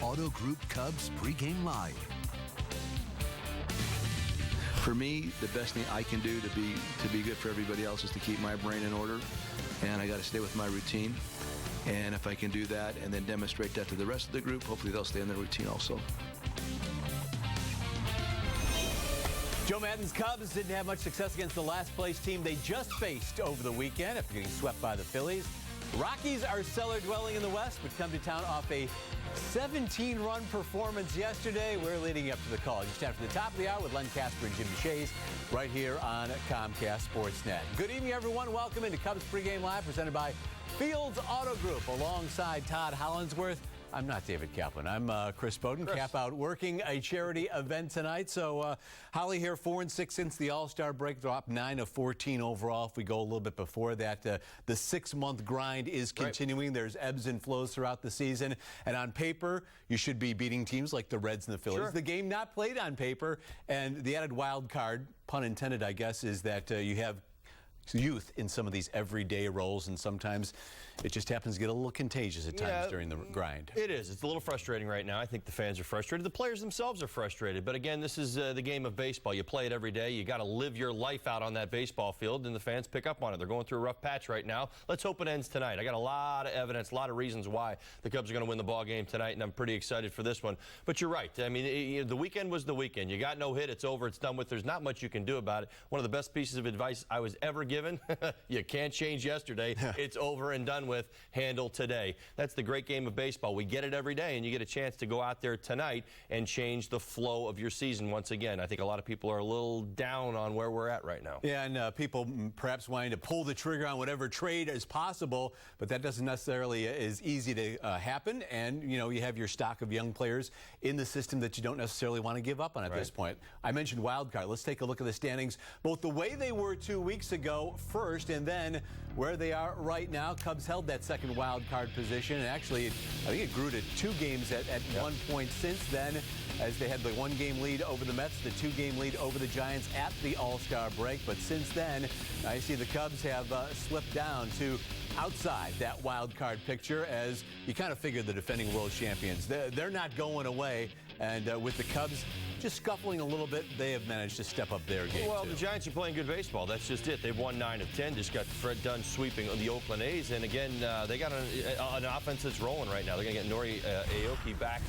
Auto Group Cubs Pregame Live. For me, the best thing I can do to be good for everybody else is to keep my brain in order, and I got to stay with my routine. And if I can do that and then demonstrate that to the rest of the group, hopefully they'll stay in their routine also. Joe Maddon's Cubs didn't have much success against the last place team they just faced over the weekend after getting swept by the Phillies. Rockies are cellar dwelling in the West, but come to town off a 17-run performance yesterday. We're leading up to the call just after the top of the hour with Len Casper and Jimmy Shays right here on Comcast Sportsnet. Good evening, everyone. Welcome into Cubs Pregame Live, presented by Fields Auto Group. Alongside Todd Hollinsworth, I'm not David Kaplan. I'm Chris Bowden. Cap out working a charity event tonight. So Holly here, 4-6 since the All-Star break, dropped 9 of 14 overall. If we go a little bit before that, the 6-month grind is continuing. Right. There's ebbs and flows throughout the season. And on paper, you should be beating teams like the Reds and the Phillies. Sure. The game not played on paper. And the added wild card, pun intended, I guess, is that you have youth in some of these everyday roles, and sometimes it just happens to get a little contagious at times during the grind. It is. It's a little frustrating right now. I think the fans are frustrated. The players themselves are frustrated. But again, this is the game of baseball. You play it every day. You got to live your life out on that baseball field, and the fans pick up on it. They're going through a rough patch right now. Let's hope it ends tonight. I got a lot of evidence, a lot of reasons why the Cubs are going to win the ball game tonight, and I'm pretty excited for this one. But you're right. I mean, the weekend was the weekend. You got no hit. It's over. It's done with. There's not much you can do about it. One of the best pieces of advice I was ever given, you can't change yesterday. It's over and done with. Handle today. That's the great game of baseball. We get it every day, and you get a chance to go out there tonight and change the flow of your season once again. I think a lot of people are a little down on where we're at right now. Yeah, and people perhaps wanting to pull the trigger on whatever trade is possible, but that doesn't necessarily is easy to happen. And, you know, you have your stock of young players in the system that you don't necessarily want to give up on at this point. I mentioned wild card. Let's take a look at the standings, both the way they were 2 weeks ago first, and then where they are right now. Cubs held that second wild card position, and actually I think it grew to 2 games at one point since then, as they had the 1-game lead over the Mets, the 2-game lead over the Giants at the All-Star break. But since then, I see the Cubs have slipped down to outside that wild card picture, as you kind of figure the defending world champions, they're not going away. And with the Cubs just scuffling a little bit, they have managed to step up their game. Well, too. The Giants are playing good baseball. That's just it. They've won 9 of 10. Just got Fred Dunn sweeping the Oakland A's. And again, they got an offense that's rolling right now. They're going to get Nori Aoki back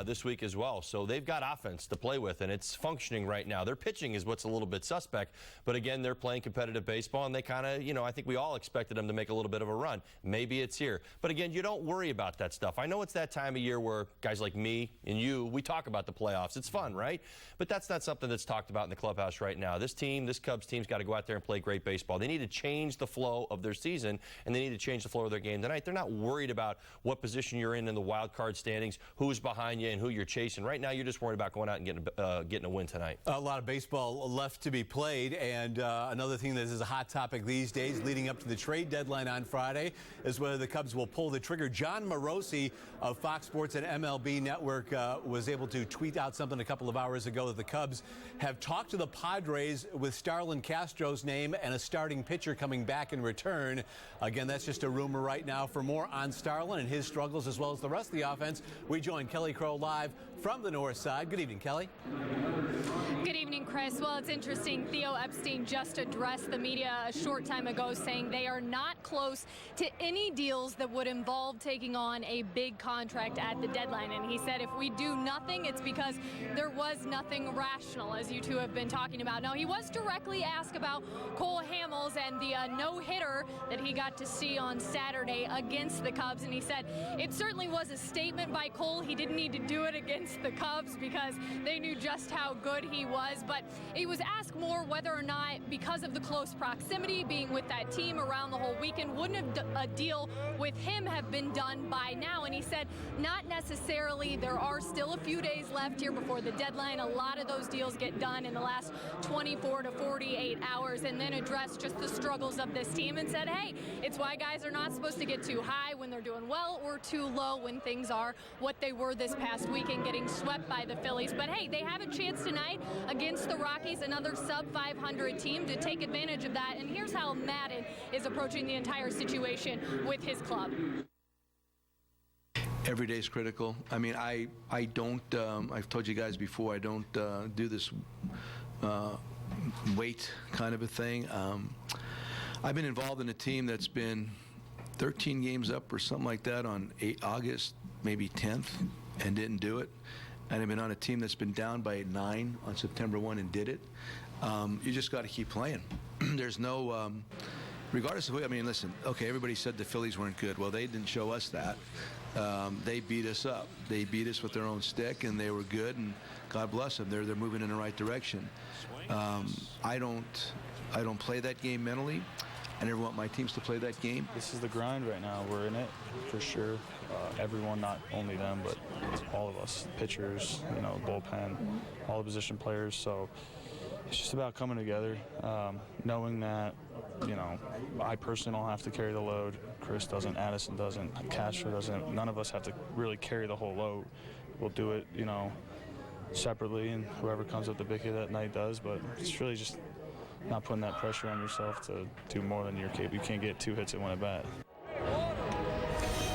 this week as well. So they've got offense to play with, and it's functioning right now. Their pitching is what's a little bit suspect. But again, they're playing competitive baseball, and they kind of, you know, I think we all expected them to make a little bit of a run. Maybe it's here. But again, you don't worry about that stuff. I know it's that time of year where guys like me and you, we talk about the playoffs. It's fun, right? But that's not something that's talked about in the clubhouse right now. This team, this Cubs team's got to go out there and play great baseball. They need to change the flow of their season, and they need to change the flow of their game tonight. They're not worried about what position you're in the wild card standings, who's behind you, and who you're chasing. Right now, you're just worried about going out and getting a win tonight. A lot of baseball left to be played, and another thing that is a hot topic these days leading up to the trade deadline on Friday is whether the Cubs will pull the trigger. John Morosi of Fox Sports and MLB Network was able to tweet out something a couple of hours ago that the Cubs have talked to the Padres with Starlin Castro's name and a starting pitcher coming back in return. Again, that's just a rumor right now. For more on Starlin and his struggles as well as the rest of the offense, we join Kelly Crow live from the north side. Good evening, Kelly. Good evening, Chris. Well, it's interesting. Theo Epstein just addressed the media a short time ago saying they are not close to any deals that would involve taking on a big contract at the deadline. And he said if we do nothing, it's because there was nothing rational, as you two have been talking about. Now, he was directly asked about Cole Hamels and the no-hitter that he got to see on Saturday against the Cubs. And he said it certainly was a statement by Cole. He didn't need to do it against the Cubs because they knew just how good he was. But he was asked more whether or not, because of the close proximity, being with that team around the whole weekend, wouldn't a deal with him have been done by now? And he said not necessarily. There are still a few days left here before the deadline. A lot of those deals get done in the last 24 to 48 hours, and then addressed just the struggles of this team and said, hey, it's why guys are not supposed to get too high when they're doing well or too low when things are what they were this past weekend, getting swept by the Phillies. But hey, they have a chance tonight against the Rockies, another sub-500 team, to take advantage of that. And here's how Maddon is approaching the entire situation with his club. Every day is critical. I mean, I don't, I've told you guys before, I don't do this weight kind of a thing. I've been involved in a team that's been 13 games up or something like that on August, maybe 10th, and didn't do it. And I've been on a team that's been down by 9 on September 1 and did it. You just got to keep playing. There's no, regardless of who, I mean, listen, okay, everybody said the Phillies weren't good. Well, they didn't show us that. They beat us up. They beat us with their own stick, and they were good, and God bless them. They're moving in the right direction. I don't play that game mentally. I never want my teams to play that game. This is the grind right now. We're in it for sure. Everyone, not only them, but all of us, pitchers, you know, bullpen, all the position players. So it's just about coming together, knowing that, you know, I personally don't have to carry the load. Chris doesn't, Addison doesn't, Castro doesn't. None of us have to really carry the whole load. We'll do it, you know, separately, and whoever comes up the big hit that night does. But it's really just not putting that pressure on yourself to do more than you're capable. You can't get 2 hits in one at bat.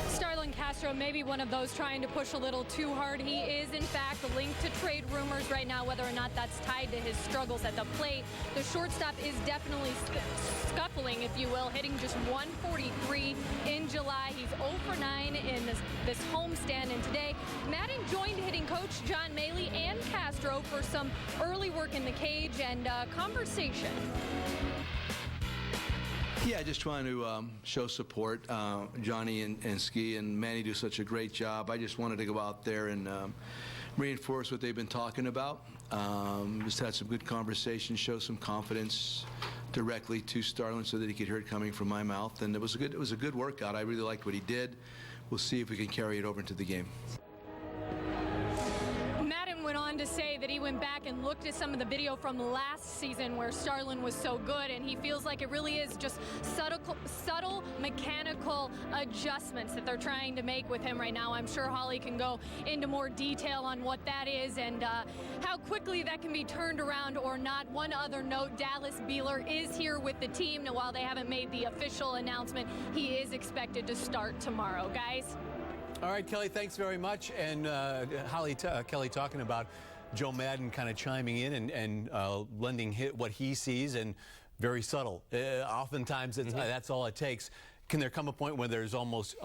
Starlin Castro may be one of those trying to push a little too hard. He is, in fact, linked to trade rumors right now, whether or not that's tied to his struggles at the plate. The shortstop is definitely scuffling, if you will, hitting just 143 in July. He's 0 for 9 in this homestand, and today Maddon joined hitting coach John Maley and Castro for some early work in the cage and conversation. Yeah, just trying to show support. Johnny and Ski and Manny do such a great job. I just wanted to go out there and reinforce what they've been talking about. Just had some good conversations, show some confidence directly to Starlin so that he could hear it coming from my mouth. And it was a good workout. I really liked what he did. We'll see if we can carry it over into the game. Went on to say that he went back and looked at some of the video from last season where Starlin was so good, and he feels like it really is just subtle mechanical adjustments that they're trying to make with him right now. I'm sure Holly can go into more detail on what that is and how quickly that can be turned around or not. One other note, Dallas Beeler is here with the team. Now, while they haven't made the official announcement, he is expected to start tomorrow. Guys? All right, Kelly, thanks very much. And Kelly talking about Joe Maddon kind of chiming in and lending what he sees, and very subtle. Oftentimes, that's all it takes. Can there come a point when there's almost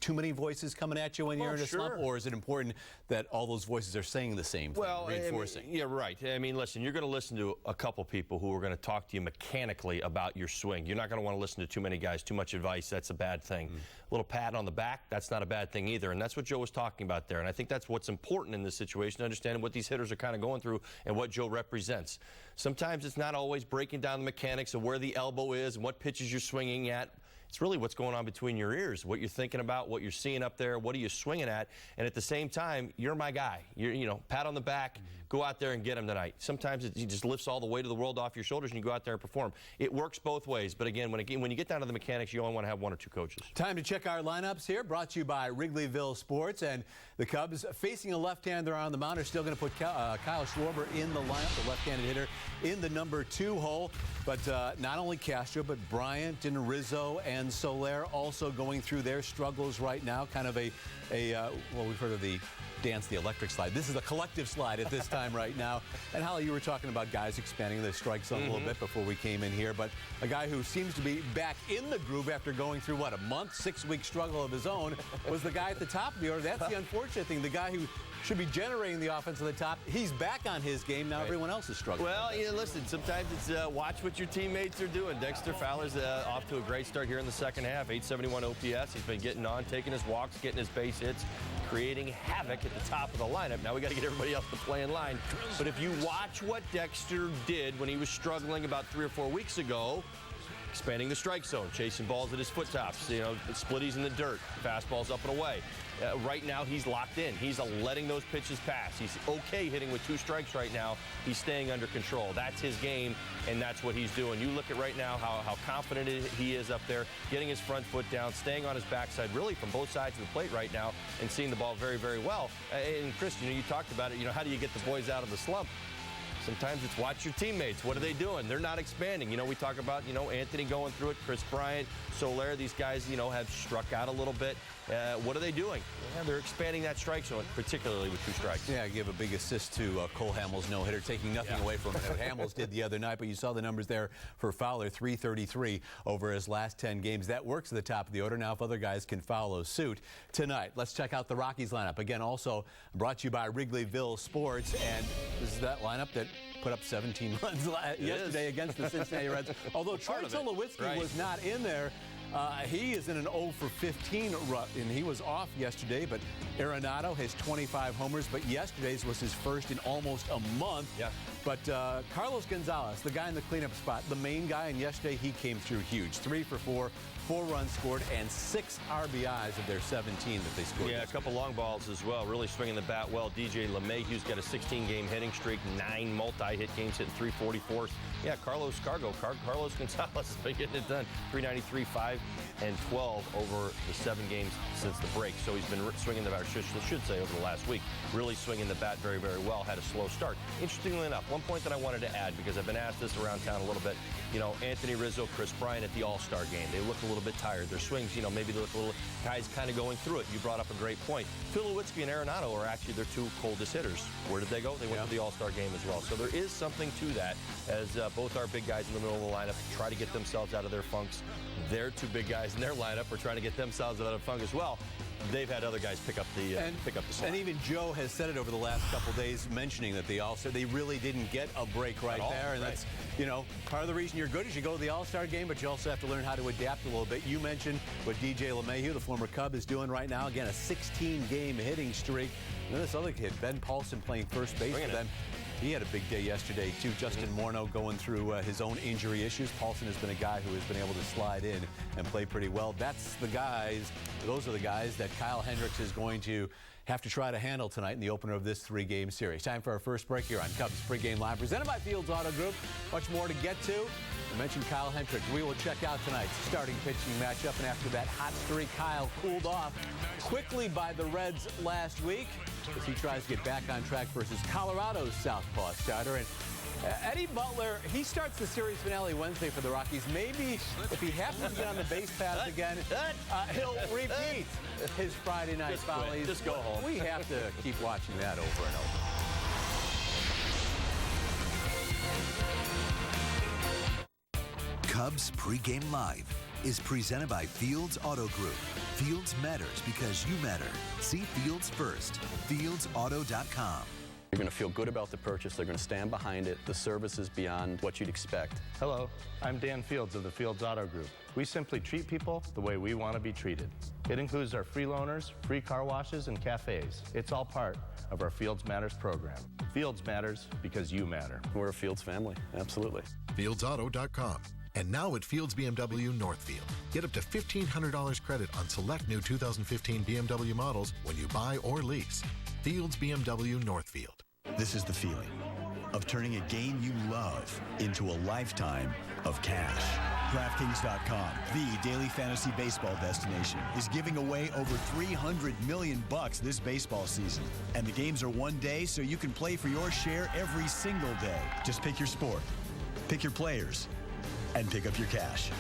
too many voices coming at you when you're in a slump, or is it important that all those voices are saying the same thing, reinforcing? I mean, yeah, right. I mean, listen, you're going to listen to a couple people who are going to talk to you mechanically about your swing. You're not going to want to listen to too many guys, too much advice. That's a bad thing. A little pat on the back, that's not a bad thing either. And that's what Joe was talking about there. And I think that's what's important in this situation, understanding what these hitters are kind of going through and what Joe represents. Sometimes it's not always breaking down the mechanics of where the elbow is and what pitches you're swinging at. It's really what's going on between your ears, what you're thinking about, what you're seeing up there, what are you swinging at, and at the same time, you're my guy. You know, pat on the back, go out there and get him tonight. Sometimes it just lifts all the weight of the world off your shoulders and you go out there and perform. It works both ways, but again, when you get down to the mechanics, you only want to have 1 or 2 coaches. Time to check our lineups here, brought to you by Wrigleyville Sports, and the Cubs facing a left-hander on the mound are still going to put Kyle Schwarber in the lineup, the left-handed hitter, in the number 2 hole. But not only Castro, but Bryant and Rizzo and Soler also going through their struggles right now. Kind of well, we've heard of the dance, the electric slide. This is a collective slide at this time right now. And Holly, you were talking about guys expanding the strike zone a little bit before we came in here, but a guy who seems to be back in the groove after going through, what, a month, 6-week struggle of his own, was the guy at the top of the order. That's the unfortunate thing. The guy who should be generating the offense at the top, he's back on his game. Now everyone else is struggling. Well, yeah, listen, sometimes it's watch what your teammates are doing. Dexter Fowler's off to a great start here in the second half. 871 OPS. He's been getting on, taking his walks, getting his base hits, creating havoc at the top of the lineup. Now we got to get everybody else to play in line. But if you watch what Dexter did when he was struggling about 3 or 4 weeks ago, expanding the strike zone, chasing balls at his foot tops, you know, splitties in the dirt, fastballs up and away. Right now, he's locked in. He's letting those pitches pass. He's okay hitting with 2 strikes right now. He's staying under control. That's his game, and that's what he's doing. You look at right now how confident he is up there, getting his front foot down, staying on his backside, really from both sides of the plate right now, and seeing the ball very, very well. And Chris, you know, you talked about it. You know, how do you get the boys out of the slump? Sometimes it's watch your teammates. What are they doing? They're not expanding. You know, we talk about, Anthony going through it, Chris Bryant, Soler, these guys, have struck out a little bit. What are they doing? Yeah, they're expanding that strike zone, particularly with 2 strikes. Yeah, give a big assist to Cole Hamels' no-hitter, taking nothing away from what Hamels did the other night. But you saw the numbers there for Fowler, 333 over his last 10 games. That works at the top of the order. Now, if other guys can follow suit tonight, let's check out the Rockies lineup. Again, also brought to you by Wrigleyville Sports. And this is that lineup that put up 17 runs yesterday against the Cincinnati Reds. Although Troy Tulowitzki was not in there. He is in an 0 for 15 rut, and he was off yesterday, but Arenado has 25 homers, but yesterday's was his first in almost a month. Yeah. But Carlos Gonzalez, the guy in the cleanup spot, the main guy, and yesterday he came through huge. 3 for 4. 4 runs scored, and 6 RBIs of their 17 that they scored. Yeah, a couple long balls as well. Really swinging the bat well. DJ LeMahieu's got a 16-game hitting streak, 9 multi-hit games, hitting 344s. Yeah, Carlos Gonzalez has been getting it done. 393, 5, and 12 over the 7 games since the break. So he's been swinging the bat, I should say, over the last week. Really swinging the bat very, very well. Had a slow start. Interestingly enough, one point that I wanted to add, because I've been asked this around town a little bit, Anthony Rizzo, Chris Bryant at the All-Star game. They look a little bit tired. Their swings, maybe they look a little, guys kind of going through it. You brought up a great point. Tulowitzki and Arenado are actually their 2 coldest hitters. Where did they go? They went to the All-Star game as well. So there is something to that, as both our big guys in the middle of the lineup try to get themselves out of their funks. Their 2 big guys in their lineup are trying to get themselves out of funk as well. They've had other guys pick up the slack. And even Joe has said it over the last couple days, mentioning that the All-Star, they really didn't get a break right there. And that's, part of the reason you're good is you go to the All-Star game, but you also have to learn how to adapt a little bit. You mentioned what DJ LeMahieu, the former Cub, is doing right now. Again, a 16-game hitting streak. And then this other kid, Ben Paulson, playing first base for them. He had a big day yesterday, too. Justin Morneau going through his own injury issues. Paulson has been a guy who has been able to slide in and play pretty well. Those are the guys that Kyle Hendricks is going to have to try to handle tonight in the opener of this 3-game series. Time for our first break here on Cubs Pregame Live, presented by Fields Auto Group. Much more to get to. I mentioned Kyle Hendricks. We will check out tonight's starting pitching matchup, and after that hot streak, Kyle cooled off quickly by the Reds last week as he tries to get back on track versus Colorado's southpaw starter. And Eddie Butler, he starts the series finale Wednesday for the Rockies. Maybe if he happens to get on the base paths again, he'll repeat his Friday night follies. Just go home. We have to keep watching that over and over. Cubs Pregame Live is presented by Fields Auto Group. Fields matters because you matter. See Fields first. FieldsAuto.com. You're going to feel good about the purchase. They're going to stand behind it. The service is beyond what you'd expect. Hello, I'm Dan Fields of the Fields Auto Group. We simply treat people the way we want to be treated. It includes our free loaners, free car washes, and cafes. It's all part of our Fields Matters program. Fields matters because you matter. We're a Fields family, absolutely. FieldsAuto.com. And now at Fields BMW Northfield. Get up to $1,500 credit on select new 2015 BMW models when you buy or lease. Fields BMW Northfield. This is the feeling of turning a game you love into a lifetime of cash. DraftKings.com, the daily fantasy baseball destination, is giving away over $300 million this baseball season. And the games are one day, so you can play for your share every single day. Just pick your sport, pick your players, and pick up your cash.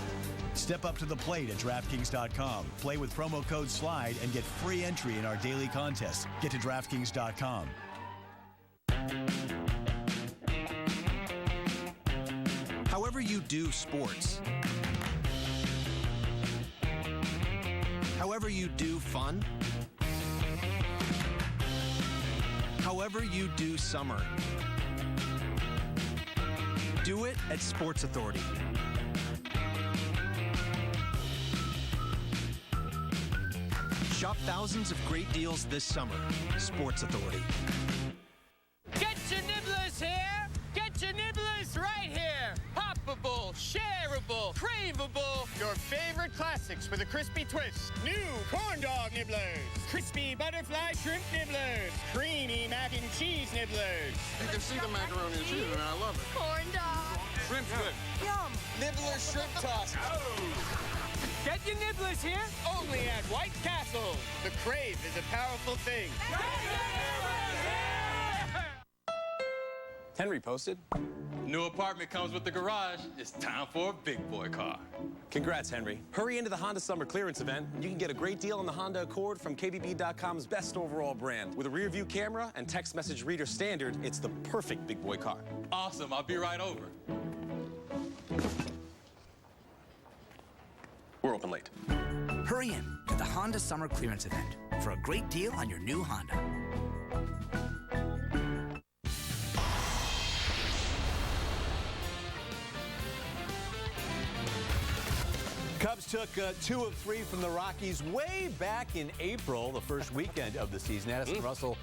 Step up to the plate at DraftKings.com. Play with promo code SLIDE and get free entry in our daily contests. Get to DraftKings.com. However you do sports, however you do fun, however you do summer, do it at Sports Authority. Shop thousands of great deals this summer. Sports Authority. Get your nibblers here! Get your nibblers right here! Poppable, shareable, craveable, your favorite classics with a crispy twist. New corn dog nibblers, crispy butterfly shrimp nibblers, creamy mac and cheese nibblers. You can see the macaroni and cheese, and I love it. Corn dog. Shrimp's good. Yum. Nibbler shrimp toss. Oh. Get your nibblers here, only at White Castle. The crave is a powerful thing. Henry posted. New apartment comes with the garage. It's time for a big boy car. Congrats, Henry. Hurry into the Honda Summer Clearance event. You can get a great deal on the Honda Accord from KBB.com's best overall brand. With a rear view camera and text message reader standard, it's the perfect big boy car. Awesome. I'll be right over. We're open late. Hurry in to the Honda Summer Clearance event for a great deal on your new Honda. Cubs took 2 of 3 from the Rockies way back in April, the first weekend of the season. Addison Russell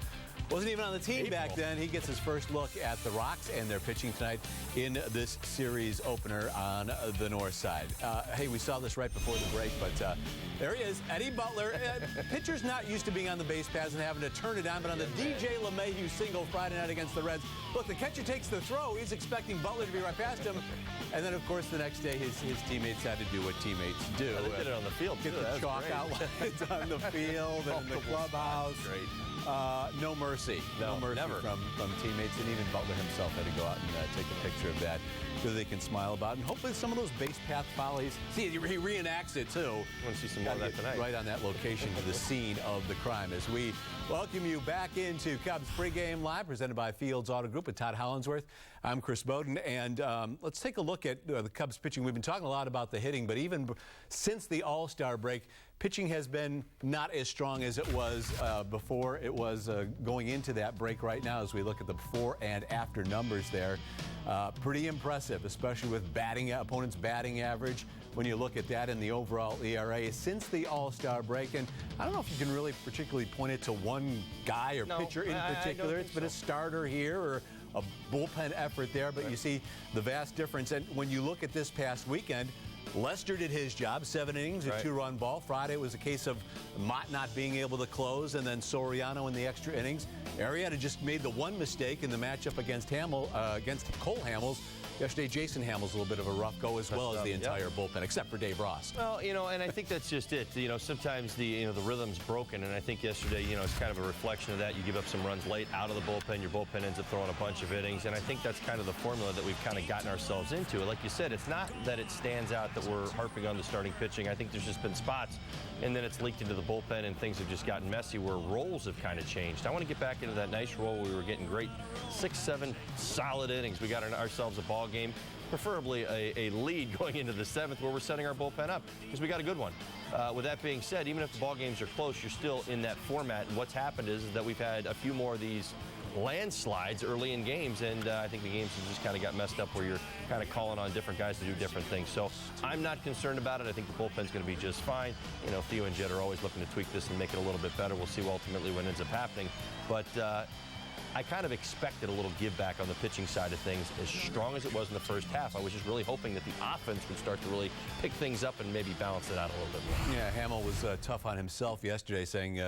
wasn't even on the team back then. He gets his first look at the Rocks and their pitching tonight in this series opener on the north side. Hey, we saw this right before the break, but there he is, Eddie Butler. Pitcher's not used to being on the base paths and having to turn it on, but on the DJ LeMahieu single Friday night against the Reds, look, the catcher takes the throw. He's expecting Butler to be right past him. And then, of course, the next day, his teammates had to do what teammates do. Yeah, they did it on the field, Get the chalk outlines on the field and the clubhouse. Great. No mercy. No mercy never. From teammates. And even Butler himself had to go out and take a picture of that so they can smile about it. And hopefully some of those base path follies. See, he reenacts it, too. I want to see some more of that tonight. Right on that location to the scene of the crime. As we welcome you back into Cubs Pregame Live, presented by Fields Auto Group with Todd Hollinsworth. I'm Chris Bowden, and let's take a look at the Cubs pitching. We've been talking a lot about the hitting, but even since the All-Star break, pitching has been not as strong as it was before. It was going into that break right now as we look at the before and after numbers there. Pretty impressive, especially with opponents' batting average. When you look at that in the overall ERA since the All-Star break, and I don't know if you can really particularly point it to one guy or pitcher in particular. It's been a starter here or a bullpen effort there, but you see the vast difference. And when you look at this past weekend, Lester did his job, 7 innings, a 2-run ball. Friday was a case of Mott not being able to close, and then Soriano in the extra innings. Arrieta just made the one mistake in the matchup against Cole Hamels. Yesterday, Jason Hamels a little bit of a rough go as well as the entire bullpen, except for Dave Ross. Well, and I think that's just it. Sometimes the rhythm's broken, and I think yesterday, it's kind of a reflection of that. You give up some runs late out of the bullpen. Your bullpen ends up throwing a bunch of innings, and I think that's kind of the formula that we've kind of gotten ourselves into. Like you said, it's not that it stands out that we're harping on the starting pitching. I think there's just been spots, and then it's leaked into the bullpen, and things have just gotten messy where roles have kind of changed. I want to get back into that nice role where we were getting great 6-7 solid innings. We got ourselves a ball game, preferably a lead going into the 7th where we're setting our bullpen up because we got a good one. With that being said, even if the ball games are close, you're still in that format. And what's happened is that we've had a few more of these landslides early in games, and I think the games have just kind of got messed up where you're kind of calling on different guys to do different things. So I'm not concerned about it. I think the bullpen's going to be just fine. Theo and Jed are always looking to tweak this and make it a little bit better. We'll see ultimately what ends up happening. But I kind of expected a little give back on the pitching side of things. As strong as it was in the first half, I was just really hoping that the offense would start to really pick things up and maybe balance it out a little bit more. Yeah, Hamill was tough on himself yesterday, saying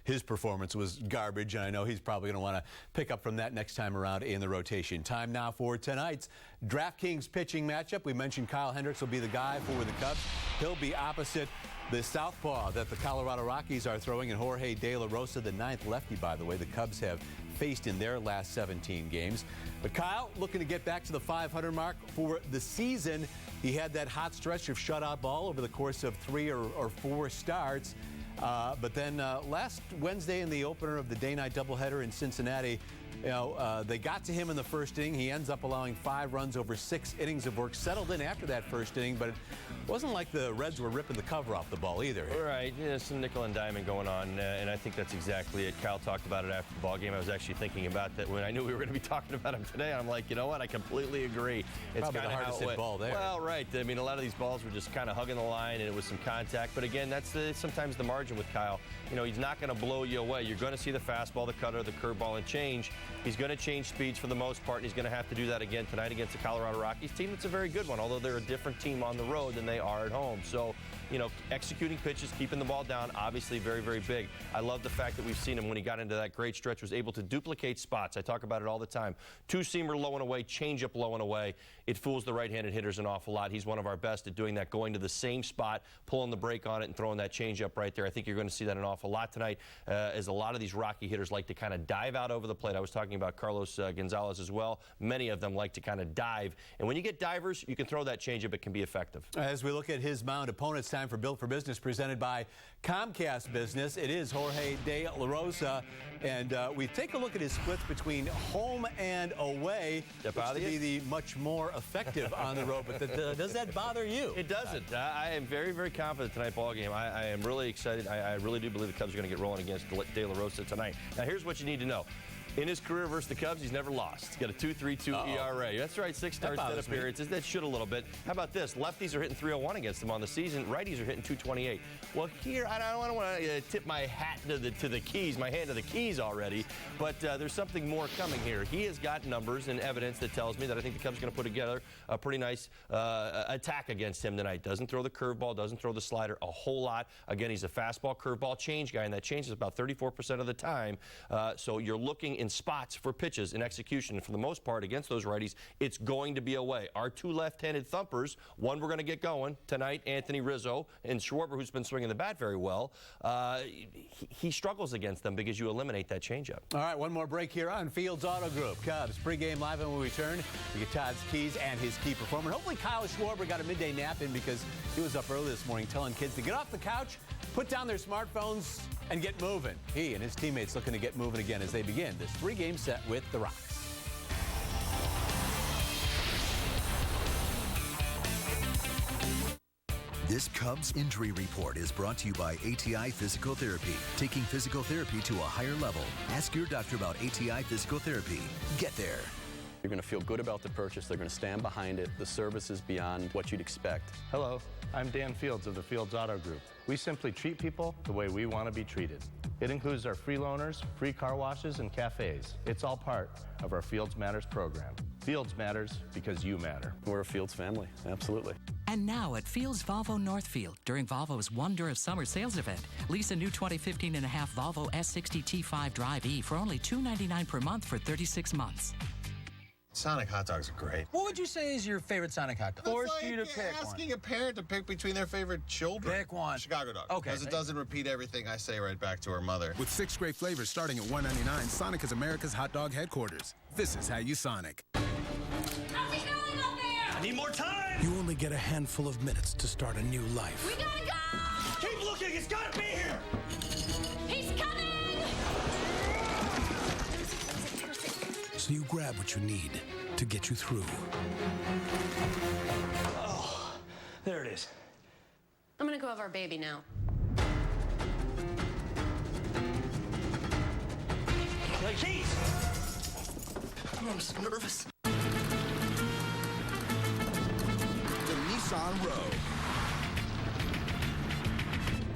his performance was garbage, and I know he's probably going to want to pick up from that next time around in the rotation. Time now for tonight's DraftKings pitching matchup. We mentioned Kyle Hendricks will be the guy for the Cubs. He'll be opposite the southpaw that the Colorado Rockies are throwing, and Jorge De La Rosa, the 9th lefty, by the way, the Cubs have faced in their last 17 games. But Kyle looking to get back to the 500 mark for the season. He had that hot stretch of shutout ball over the course of 3 or 4 starts. But then last Wednesday in the opener of the day-night doubleheader in Cincinnati, they got to him in the first inning. He ends up allowing 5 runs over 6 innings of work. Settled in after that first inning, but it wasn't like the Reds were ripping the cover off the ball either. Right, some nickel and diming going on, and I think that's exactly it. Kyle talked about it after the ball game. I was actually thinking about that when I knew we were going to be talking about him today. I'm like, you know what? I completely agree. It's probably the hardest hit ball there. Well, right. I mean, a lot of these balls were just kind of hugging the line, and it was some contact. But again, that's sometimes the margin with Kyle. He's not going to blow you away. You're going to see the fastball, the cutter, the curveball, and change. He's going to change speeds for the most part, and he's going to have to do that again tonight against the Colorado Rockies team. It's a very good one, although they're a different team on the road than they are at home. So executing pitches, keeping the ball down, obviously very, very big. I love the fact that we've seen him when he got into that great stretch, was able to duplicate spots. I talk about it all the time. Two-seamer low and away, changeup low and away. It fools the right-handed hitters an awful lot. He's one of our best at doing that, going to the same spot, pulling the brake on it, and throwing that changeup right there. I think you're going to see that an awful lot tonight, as a lot of these Rocky hitters like to kind of dive out over the plate. I was talking about Carlos Gonzalez as well. Many of them like to kind of dive. And when you get divers, you can throw that changeup. It can be effective. As we look at his mound opponents, time for Built for Business, presented by Comcast Business. It is Jorge De La Rosa, and we take a look at his splits between home and away. That bother to you? be the much more effective on the road. But does that bother you? It doesn't. I am very, very confident tonight ball game. I am really excited. I really do believe the Cubs are going to get rolling against De La Rosa tonight. Now, here's what you need to know. In his career versus the Cubs, he's never lost. He's got a 2.32 ERA. That's right, 6 starts, 10 appearances. That should a little bit. How about this? Lefties are hitting 301 against him on the season. Righties are hitting 228. Well, here, I don't want to tip my hat to the keys, my hand to the keys already, but there's something more coming here. He has got numbers and evidence that tells me that I think the Cubs are going to put together a pretty nice attack against him tonight. Doesn't throw the curveball, doesn't throw the slider a whole lot. Again, he's a fastball, curveball change guy, and that changes about 34% of the time. So you're looking in spots for pitches in execution. And for the most part, against those righties, it's going to be away. Our two left-handed thumpers, one we're going to get going tonight, Anthony Rizzo, and Schwarber, who's been swinging the bat very well. He struggles against them because you eliminate that changeup. All right, one more break here on Fields Auto Group. Cubs pregame live, and when we return, we get Todd's keys and his key performer. Hopefully Kyle Schwarber got a midday nap in because he was up early this morning telling kids to get off the couch, put down their smartphones, and get moving. He and his teammates looking to get moving again as they begin this three-game set with the Rockies. This Cubs injury report is brought to you by ATI Physical Therapy. Taking physical therapy to a higher level. Ask your doctor about ATI Physical Therapy. Get there. You're going to feel good about the purchase. They're going to stand behind it. The service is beyond what you'd expect. Hello, I'm Dan Fields of the Fields Auto Group. We simply treat people the way we want to be treated. It includes our free loaners, free car washes, and cafes. It's all part of our Fields Matters program. Fields matters because you matter. We're a Fields family, absolutely. And now at Fields Volvo Northfield, during Volvo's Wonder of Summer sales event, lease a new 2015 and a half Volvo S60 T5 Drive E for only $299 per month for 36 months. Sonic hot dogs are great. What would you say is your favorite Sonic hot dog? Force you to pick asking a parent to pick between their favorite children. Pick one. Chicago dog. Okay. Because it doesn't repeat everything I say right back to her mother. With 6 great flavors starting at $1.99, Sonic is America's hot dog headquarters. This is how you Sonic. How's it going up there? I need more time! You only get a handful of minutes to start a new life. We gotta go! Keep looking! It's gotta be here! He's coming! So you grab what you need to get you through. Oh, there it is. I'm gonna go have our baby now. Hey, keys! I'm so nervous. The Nissan Rogue.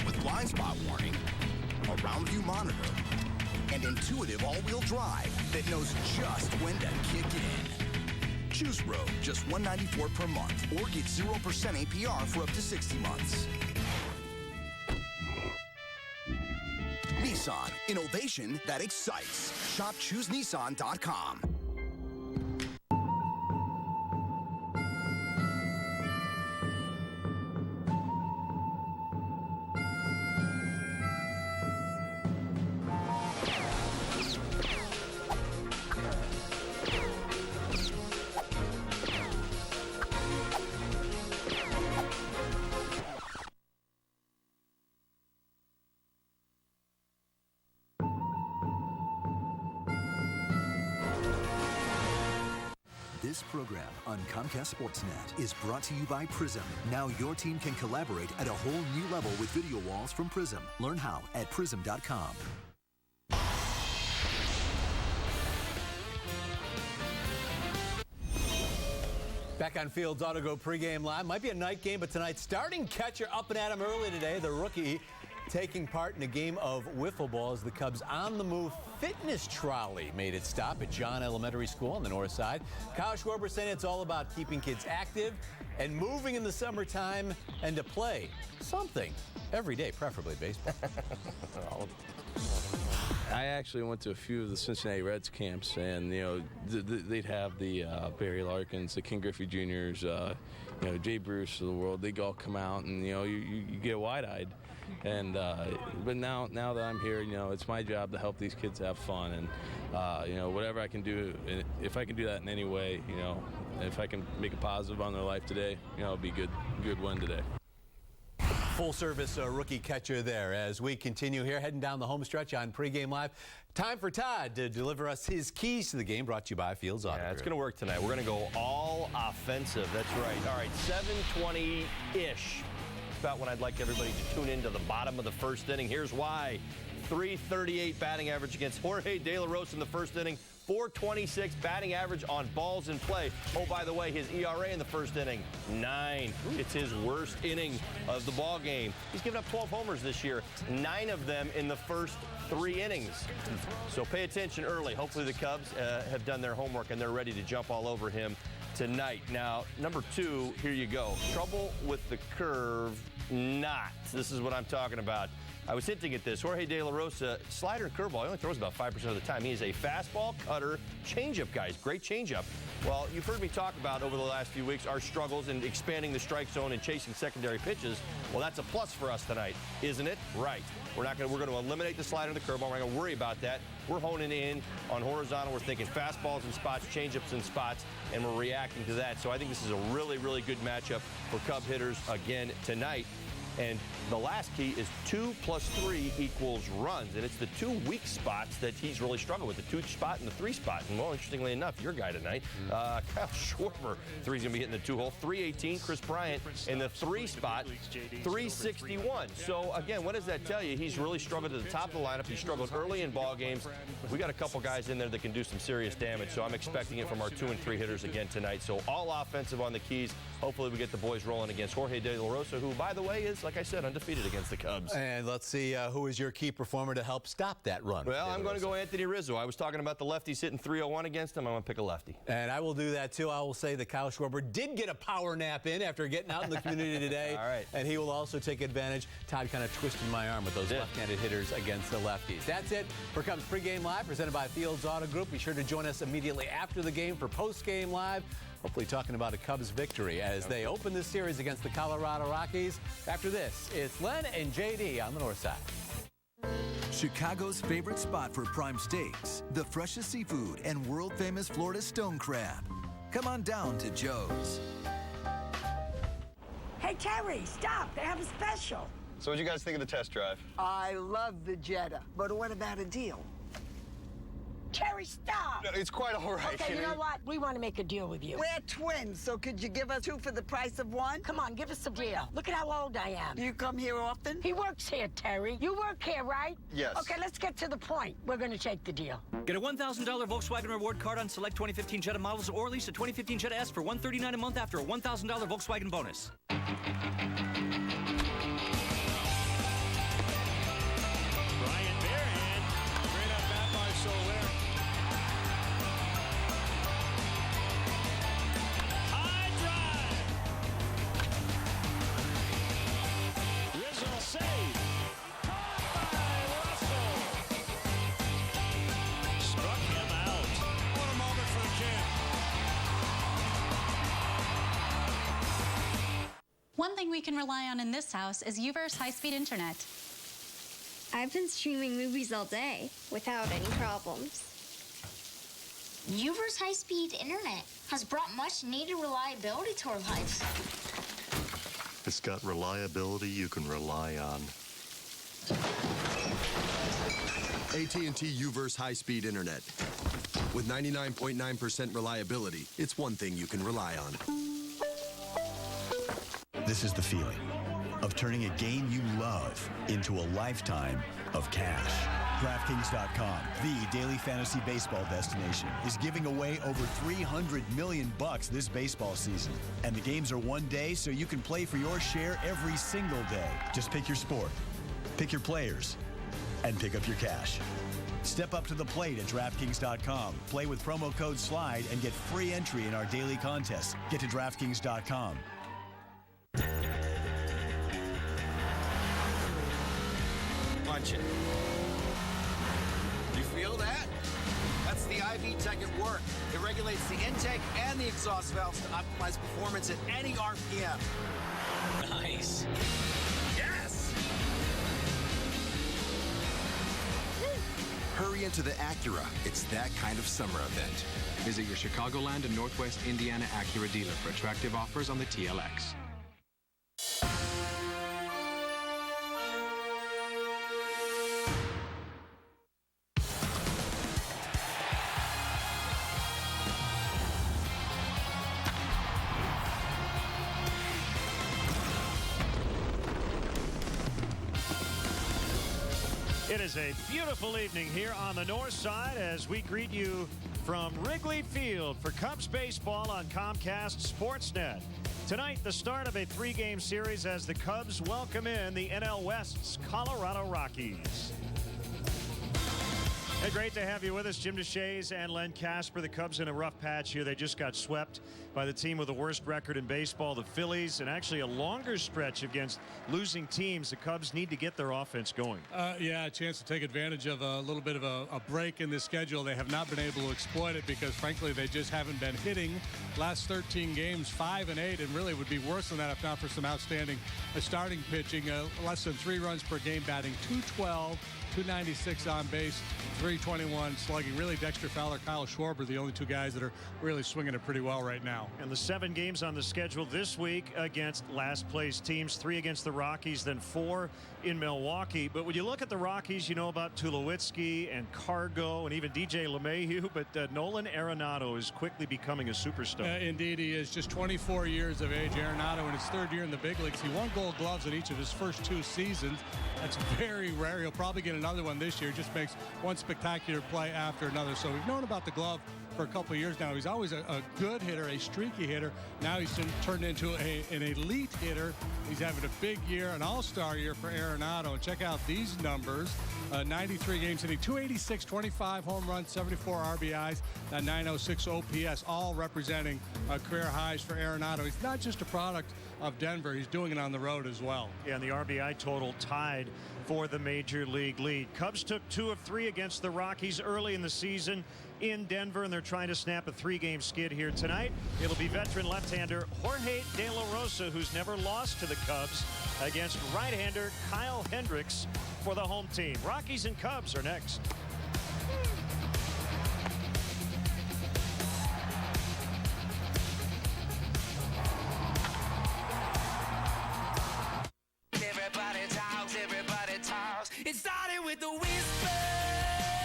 With blind spot warning, a round view monitor, and intuitive all-wheel drive that knows just when to kick in. Choose Rogue, just $194 per month, or get 0% APR for up to 60 months. Nissan, innovation that excites. Shop ChooseNissan.com. This program on Comcast Sportsnet is brought to you by Prism. Now your team can collaborate at a whole new level with video walls from Prism. Learn how at prism.com. Back on Fields Auto Go pregame live. Might be a night game, but tonight's starting catcher up and at him early today. The rookie taking part in a game of wiffle ball as the Cubs on the move fitness trolley made its stop at John Elementary School on the north side. Kyle Schwarber saying it's all about keeping kids active and moving in the summertime and to play something every day, preferably baseball. I actually went to a few of the Cincinnati Reds camps, and they'd have the Barry Larkins, the King Griffey Jr.'s, Jay Bruce of the world. They'd all come out, and you get wide-eyed. And but now that I'm here, it's my job to help these kids have fun, and whatever I can do, if I can do that in any way, if I can make a positive on their life today, it'll be good win today. Full-service rookie catcher there as we continue here, heading down the home stretch on Pregame Live. Time for Todd to deliver us his keys to the game, brought to you by Fields Auto Group. Yeah, it's going to work tonight. We're going to go all offensive. That's right. All right, 7:20-ish. About when I'd like everybody to tune into the bottom of the first inning. Here's why. 338 batting average against Jorge De La Rosa in the first inning. 426 batting average on balls in play. Oh, by the way, his ERA in the first inning, 9. It's his worst inning of the ball game. He's given up 12 homers this year, 9 of them in the first 3 innings. So pay attention early. Hopefully the Cubs have done their homework and they're ready to jump all over him tonight. Now, number 2, here you go. Trouble with the curve, not. This is what I'm talking about. I was hinting at this. Jorge De La Rosa, slider and curveball, he only throws about 5% of the time. He is a fastball, cutter, changeup guy. Great changeup. Well, you've heard me talk about over the last few weeks our struggles in expanding the strike zone and chasing secondary pitches. Well, that's a plus for us tonight, isn't it? Right. We're going to eliminate the slider and the curveball. We're not going to worry about that. We're honing in on horizontal. We're thinking fastballs in spots, changeups in spots, and we're reacting to that. So I think this is a really, really good matchup for Cub hitters again tonight. And the last key is 2 + 3 = runs. And it's the 2 weak spots that he's really struggled with, the 2 spot and the 3 spot. And, well, interestingly enough, your guy tonight, Kyle Schwarber, 3's going to be hitting the 2-hole. 318, Chris Bryant in the 3 spot, 361. So, again, what does that tell you? He's really struggled at the top of the lineup. He struggled early in ball games. We got a couple guys in there that can do some serious damage. So I'm expecting it from our 2 and 3 hitters again tonight. So all offensive on the keys. Hopefully we get the boys rolling against Jorge De La Rosa, who, by the way, is, like I said, undefeated against the Cubs. And let's see who is your key performer to help stop that run. Well, I'm going to go Anthony Rizzo. I was talking about the lefties hitting 301 against him. I'm going to pick a lefty. And I will do that, too. I will say that Kyle Schwarber did get a power nap in after getting out in the community today. All right. And he will also take advantage. Todd kind of twisted my arm with those left-handed hitters against the lefties. That's it for Cubs Pregame Live, presented by Fields Auto Group. Be sure to join us immediately after the game for Postgame Live. Hopefully talking about a Cubs victory as they open this series against the Colorado Rockies. After this, it's Len and JD on the north side. Chicago's favorite spot for prime steaks, the freshest seafood, and world-famous Florida stone crab. Come on down to Joe's. Hey, Terry, stop. They have a special. So what'd you guys think of the test drive? I love the Jetta, but what about a deal? Terry, stop! No, it's quite all right. Okay, you know what? We want to make a deal with you. We're twins, so could you give us 2 for the price of 1? Come on, give us a deal. Look at how old I am. You come here often? He works here, Terry. You work here, right? Yes. Okay, let's get to the point. We're going to take the deal. Get a $1,000 Volkswagen reward card on select 2015 Jetta models, or lease a 2015 Jetta S for $139 a month after a $1,000 Volkswagen bonus. One thing we can rely on in this house is UVerse high-speed internet. I've been streaming movies all day without any problems. UVerse high-speed internet has brought much-needed reliability to our lives. It's got reliability you can rely on. AT&T UVerse high-speed internet. With 99.9% reliability, it's one thing you can rely on. This is the feeling of turning a game you love into a lifetime of cash. DraftKings.com, the daily fantasy baseball destination, is giving away over $300 million this baseball season. And the games are one day, so you can play for your share every single day. Just pick your sport, pick your players, and pick up your cash. Step up to the plate at DraftKings.com. Play with promo code SLIDE and get free entry in our daily contests. Get to DraftKings.com. Punch it. You feel that? That's the IV Tech at work. It regulates the intake and the exhaust valves to optimize performance at any RPM. Nice. Yes! Hurry into the Acura. It's that kind of summer event. Visit your Chicagoland and Northwest Indiana Acura dealer for attractive offers on the TLX. It is a beautiful evening here on the north side as we greet you from Wrigley Field for Cubs baseball on Comcast Sportsnet. Tonight, the start of a three-game series as the Cubs welcome in the NL West's Colorado Rockies. Hey, great to have you with us, Jim DeShays and Len Casper. The Cubs in a rough patch here. They just got swept by the team with the worst record in baseball, the Phillies, and actually a longer stretch against losing teams. The Cubs need to get their offense going. Yeah, a chance to take advantage of a little bit of a break in the schedule. They have not been able to exploit it because, frankly, they just haven't been hitting. Last 13 games, 5-8, and really would be worse than that if not for some outstanding starting pitching. Less than 3 runs per game, batting .212. 296 on base, 321 slugging. Really, Dexter Fowler, Kyle Schwarber, the only two guys that are really swinging it pretty well right now. And the 7 games on the schedule this week against last place teams, 3 against the Rockies, then 4 in Milwaukee. But when you look at the Rockies, you know about Tulowitzki and Cargo and even DJ LeMahieu, but Nolan Arenado is quickly becoming a superstar. Indeed, he is just 24 years of age. Arenado in his 3rd year in the big leagues. He won Gold Gloves in each of his first 2 seasons. That's very rare. He'll probably get another one this year. Just makes one spectacular play after another. So we've known about the glove for a couple of years now. He's always a good hitter, a streaky hitter. Now he's turned into an elite hitter. He's having a big year, an all-star year for Arenado. And check out these numbers. 93 games hitting, 286, 25 home runs, 74 RBIs, 906 OPS, all representing career highs for Arenado. He's not just a product of Denver. He's doing it on the road as well. Yeah, and the RBI total tied for the major league lead. Cubs took 2 of 3 against the Rockies early in the season in Denver, and they're trying to snap a 3-game skid here tonight. It'll be veteran left-hander Jorge De La Rosa, who's never lost to the Cubs, against right-hander Kyle Hendricks for the home team. Rockies and Cubs are next. It started with the whisper.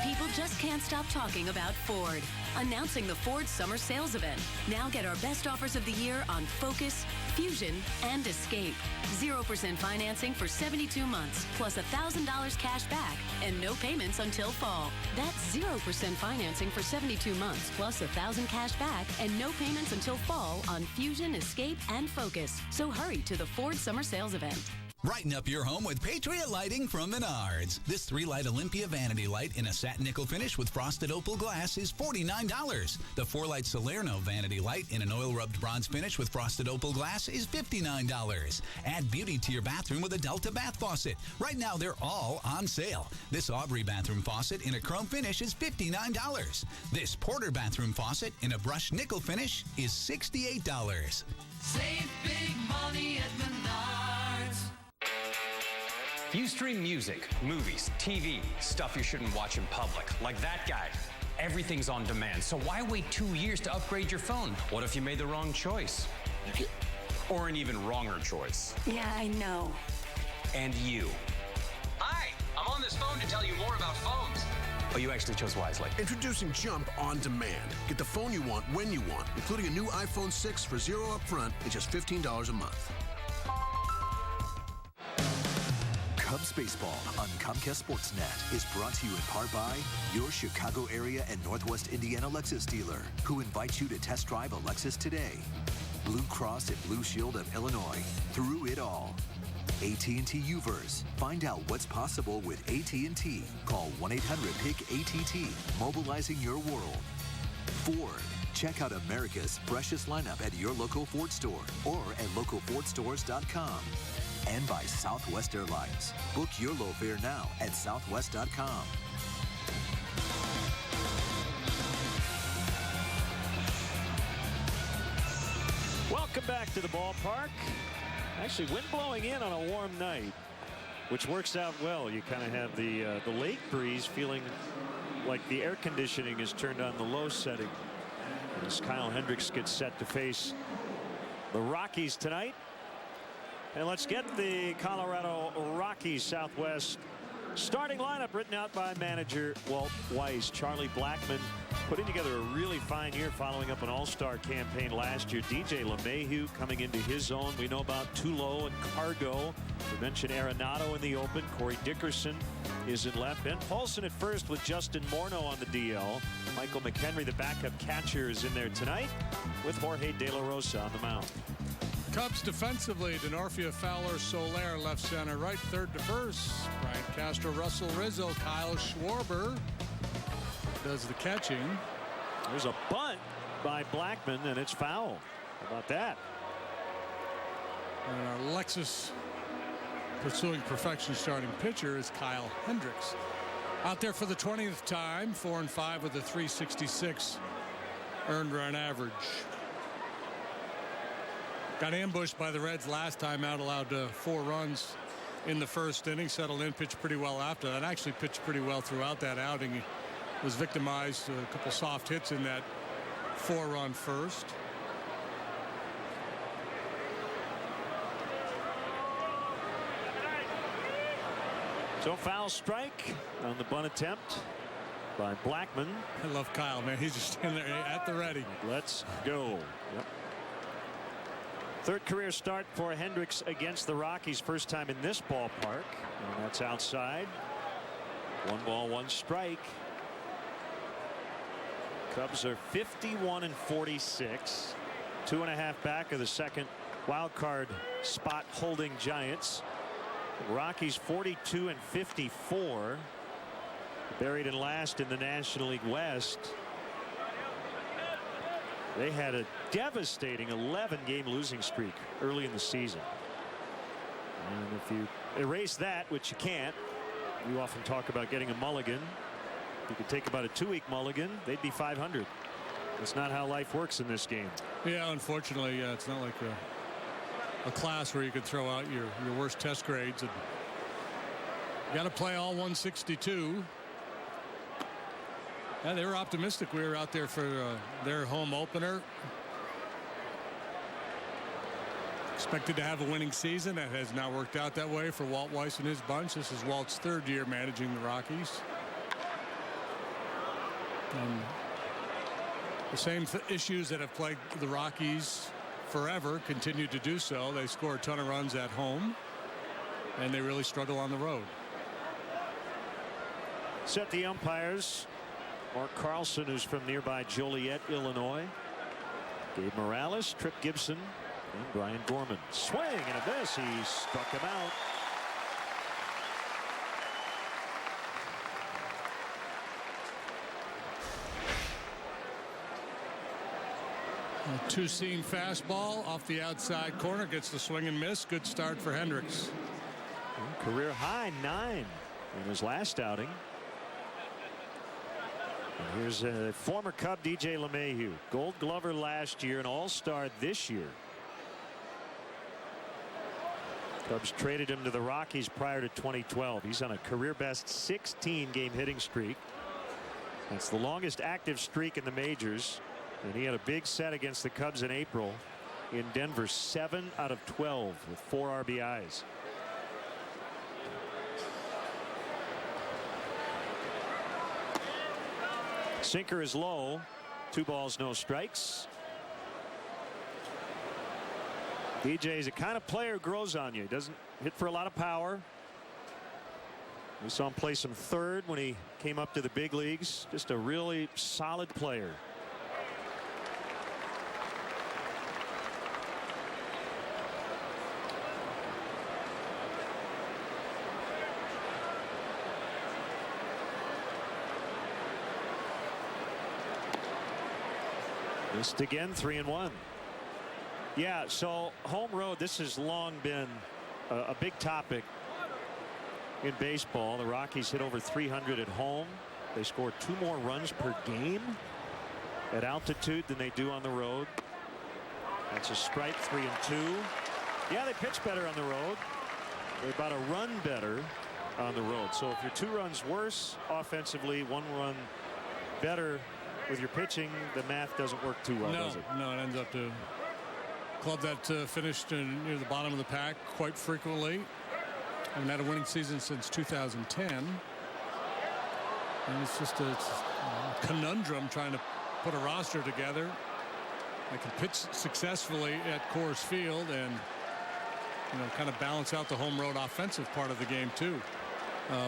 People just can't stop talking about Ford. Announcing the Ford Summer Sales Event. Now get our best offers of the year on Focus, Fusion, and Escape. 0% financing for 72 months, plus $1,000 cash back, and no payments until fall. That's 0% financing for 72 months, plus $1,000 cash back, and no payments until fall on Fusion, Escape, and Focus. So hurry to the Ford Summer Sales Event. Brighten up your home with Patriot Lighting from Menards. This 3-light Olympia vanity light in a satin nickel finish with frosted opal glass is $49. The 4-light Salerno vanity light in an oil-rubbed bronze finish with frosted opal glass is $59. Add beauty to your bathroom with a Delta bath faucet. Right now, they're all on sale. This Aubrey bathroom faucet in a chrome finish is $59. This Porter bathroom faucet in a brushed nickel finish is $68. Save big money at Menards. You stream music, movies, TV, stuff you shouldn't watch in public, like that guy. Everything's on demand, so why wait 2 years to upgrade your phone? What if you made the wrong choice? Or an even wronger choice? Yeah, I know. And you. Hi, I'm on this phone to tell you more about phones. Oh, you actually chose wisely. Introducing Jump on Demand. Get the phone you want when you want, including a new iPhone 6 for $0 up front and just $15 a month. Cubs baseball on Comcast Sportsnet is brought to you in part by your Chicago area and Northwest Indiana Lexus dealer, who invites you to test drive a Lexus today. Blue Cross and Blue Shield of Illinois, through it all. AT&T U-verse. Find out what's possible with AT&T. Call 1-800-PIC-ATT, mobilizing your world. Ford. Check out America's freshest lineup at your local Ford store or at localfordstores.com. And by Southwest Airlines. Book your low fare now at southwest.com. Welcome back to the ballpark. Actually, wind blowing in on a warm night, which works out well. You kind of have the lake breeze, feeling like the air conditioning is turned on the low setting as Kyle Hendricks gets set to face the Rockies tonight. And let's get the Colorado Rockies Southwest starting lineup written out by manager Walt Weiss. Charlie Blackmon putting together a really fine year following up an all-star campaign last year. DJ LeMahieu coming into his own. We know about Tulo and Cargo. We mentioned Arenado in the open. Corey Dickerson is in left. Ben Paulson at first with Justin Morneau on the DL. Michael McHenry, the backup catcher, is in there tonight with Jorge De La Rosa on the mound. Cubs defensively, Denorfia, Fowler, Soler, left center, right, third to first. Brian Castro, Russell Rizzo, Kyle Schwarber does the catching. There's a bunt by Blackmon, and it's foul. How about that? And our Lexus pursuing perfection starting pitcher is Kyle Hendricks. Out there for the 20th time, 4-5 with a 366 earned run average. Got ambushed by the Reds last time out, allowed 4 runs in the first inning, settled in, pitched pretty well after that. Actually pitched pretty well throughout that outing. He was victimized, a couple soft hits in that 4-run first. So foul strike on the bunt attempt by Blackmon. I love Kyle, man. He's just in there at the ready. Let's go. Yep. Third career start for Hendricks against the Rockies. First time in this ballpark. And that's outside. 1 ball, 1 strike. Cubs are 51-46. 2.5 back of the second wild card spot holding Giants. Rockies 42-54. Buried in last in the National League West. They had a devastating 11-game losing streak early in the season. And if you erase that, which you can't, you often talk about getting a mulligan. You could take about a 2-week mulligan, they'd be 500. That's not how life works in this game. Yeah, unfortunately, it's not like a class where you could throw out your worst test grades. And you got to play all 162. Yeah, they were optimistic. We were out there for their home opener. Expected to have a winning season. That has not worked out that way for Walt Weiss and his bunch. This is Walt's 3rd year managing the Rockies. And the same issues that have plagued the Rockies forever continue to do so. They score a ton of runs at home, and they really struggle on the road. Set the umpires. Mark Carlson, who's from nearby Joliet, Illinois. Gabe Morales, Trip Gibson, and Brian Gorman. Swing and a miss. He struck him out. A two-seam fastball off the outside corner, gets the swing and miss. Good start for Hendricks. Career high 9 in his last outing. And here's a former Cub, DJ LeMahieu, Gold Glover last year and All-Star this year. Cubs traded him to the Rockies prior to 2012. He's on a career best 16-game hitting streak. That's the longest active streak in the majors. And he had a big set against the Cubs in April in Denver. 7 out of 12 with 4 RBIs. Sinker is low. 2 balls, no strikes. DJ is a kind of player who grows on you. He doesn't hit for a lot of power. We saw him play some third when he came up to the big leagues. Just a really solid player. Missed again, 3-1. Yeah, so home road, this has long been a big topic in baseball. The Rockies hit over 300 at home. They score 2 more runs per game at altitude than they do on the road. That's a strike, 3-2. Yeah, they pitch better on the road. They're about a run better on the road. So if you're 2 runs worse offensively, 1 run better with your pitching, the math doesn't work too well, does it? No, it ends up to club that finished near the bottom of the pack quite frequently. Haven't had a winning season since 2010. And it's just a conundrum trying to put a roster together. I can pitch successfully at Coors Field and kind of balance out the home road offensive part of the game too.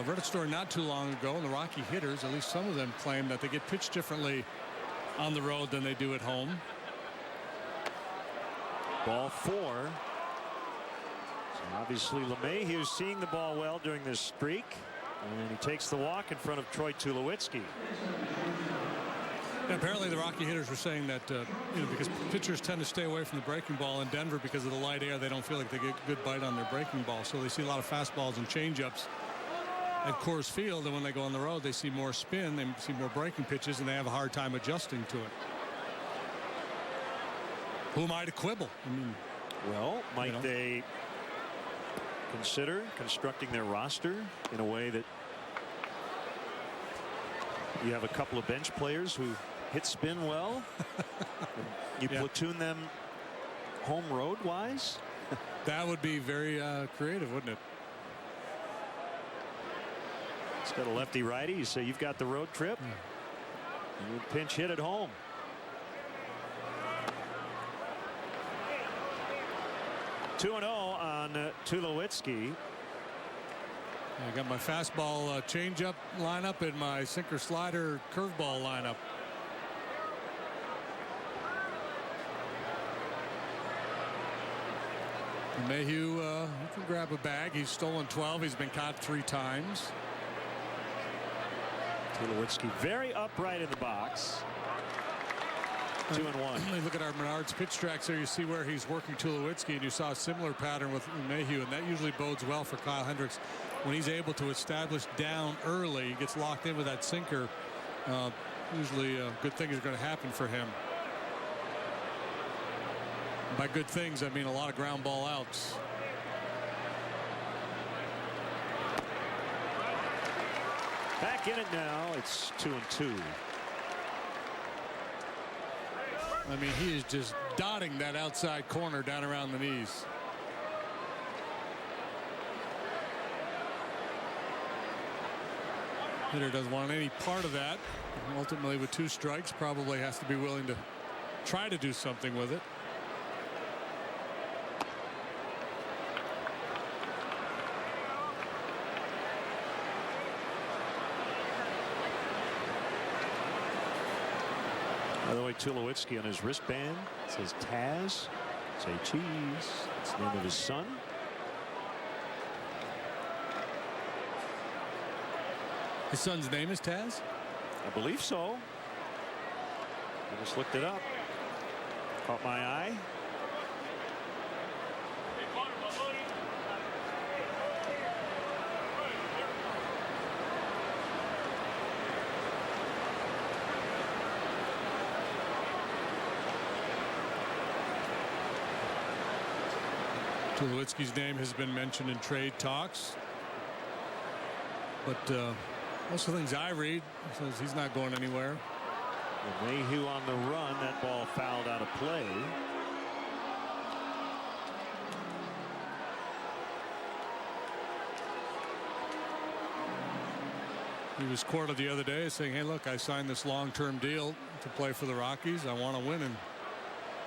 Read a story not too long ago, and the Rocky hitters, at least some of them, claim that they get pitched differently on the road than they do at home. Ball 4. So obviously LeMahieu's seeing the ball well during this streak, and he takes the walk in front of Troy Tulowitzki. And apparently the Rocky hitters were saying that because pitchers tend to stay away from the breaking ball in Denver because of the light air, they don't feel like they get good bite on their breaking ball, so they see a lot of fastballs and changeups at Coors Field, and when they go on the road they see more spin, they see more breaking pitches, and they have a hard time adjusting to it. Who am I to quibble? I mean, well, might they consider constructing their roster in a way that you have a couple of bench players who hit spin well? You platoon them home road wise? That would be very creative, wouldn't it? It's got a lefty righty. You say you've got the road trip. You pinch hit at home. Two 2-0 on Tulowitzki. I got my fastball changeup lineup and my sinker slider curveball lineup. Mayhew he can grab a bag. He's stolen 12. He's been caught 3 times. Tulowitzki very upright in the box. 2-1. You look at our Menards pitch tracks there. You see where he's working Tulowitzki, and you saw a similar pattern with Mayhew, and that usually bodes well for Kyle Hendricks when he's able to establish down early. He gets locked in with that sinker. Usually good things are going to happen for him. By good things, I mean a lot of ground ball outs. Back in it now. It's 2-2. I mean, he is just dotting that outside corner down around the knees. Hitter doesn't want any part of that. Ultimately, with 2 strikes, probably has to be willing to try to do something with it. By the way, Tulowitzki on his wristband says Taz. Say cheese. It's the name of his son. His son's name is Taz? I believe so. I just looked it up. Caught my eye. Tulowitzki's name has been mentioned in trade talks, but most of the things I read says he's not going anywhere. Mayhew on the run. That ball fouled out of play. He was quoted the other day saying, hey, look, I signed this long-term deal to play for the Rockies. I want to win in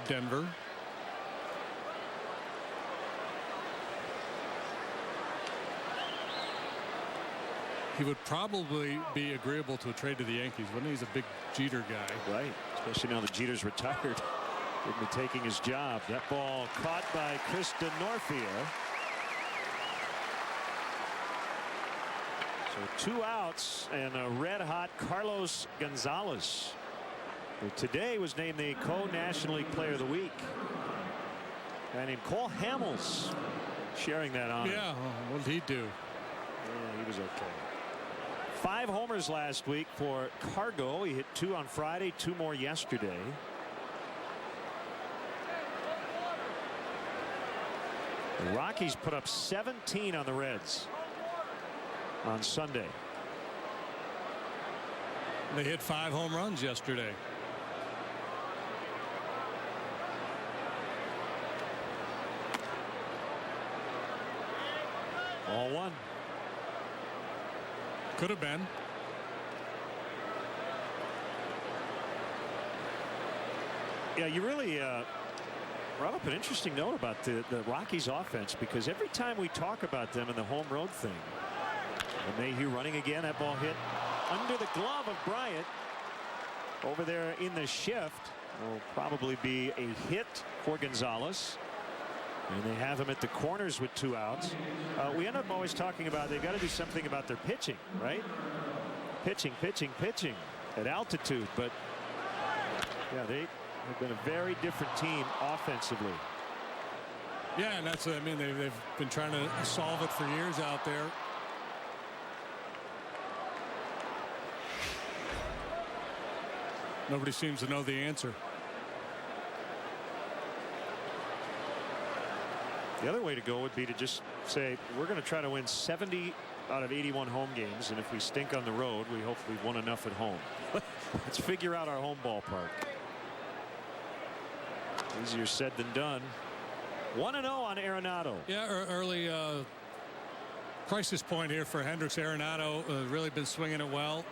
Denver. He would probably be agreeable to a trade to the Yankees, wouldn't he? He's a big Jeter guy. Right, especially now that Jeter's retired. He'd be taking his job. That ball caught by Krista Norfia. So 2 outs and a red-hot Carlos Gonzalez who today was named the Co-National League Player of the Week. A guy named Cole Hamels sharing that honor. Yeah, what did he do? Yeah, he was okay. 5 homers last week for Cargo. He hit 2 on Friday, 2 more yesterday. The Rockies put up 17 on the Reds on Sunday. They hit 5 home runs yesterday. All 1. Could have been. Yeah, you really brought up an interesting note about the Rockies offense, because every time we talk about them in the home road thing, Mayhew running again, that ball hit under the glove of Bryant over there in the shift. Will probably be a hit for Gonzalez, and they have him at the corners with 2 outs. We end up always talking about they've got to do something about their pitching, right? Pitching at altitude, but yeah, they have been a very different team offensively. Yeah, and that's, I mean, they've been trying to solve it for years out there. Nobody seems to know the answer. The other way to go would be to just say, we're going to try to win 70 out of 81 home games, and if we stink on the road, we hope we've won enough at home. Let's figure out our home ballpark. Easier said than done. 1-0 on Arenado. Yeah, early crisis point here for Hendricks. Arenado really been swinging it well.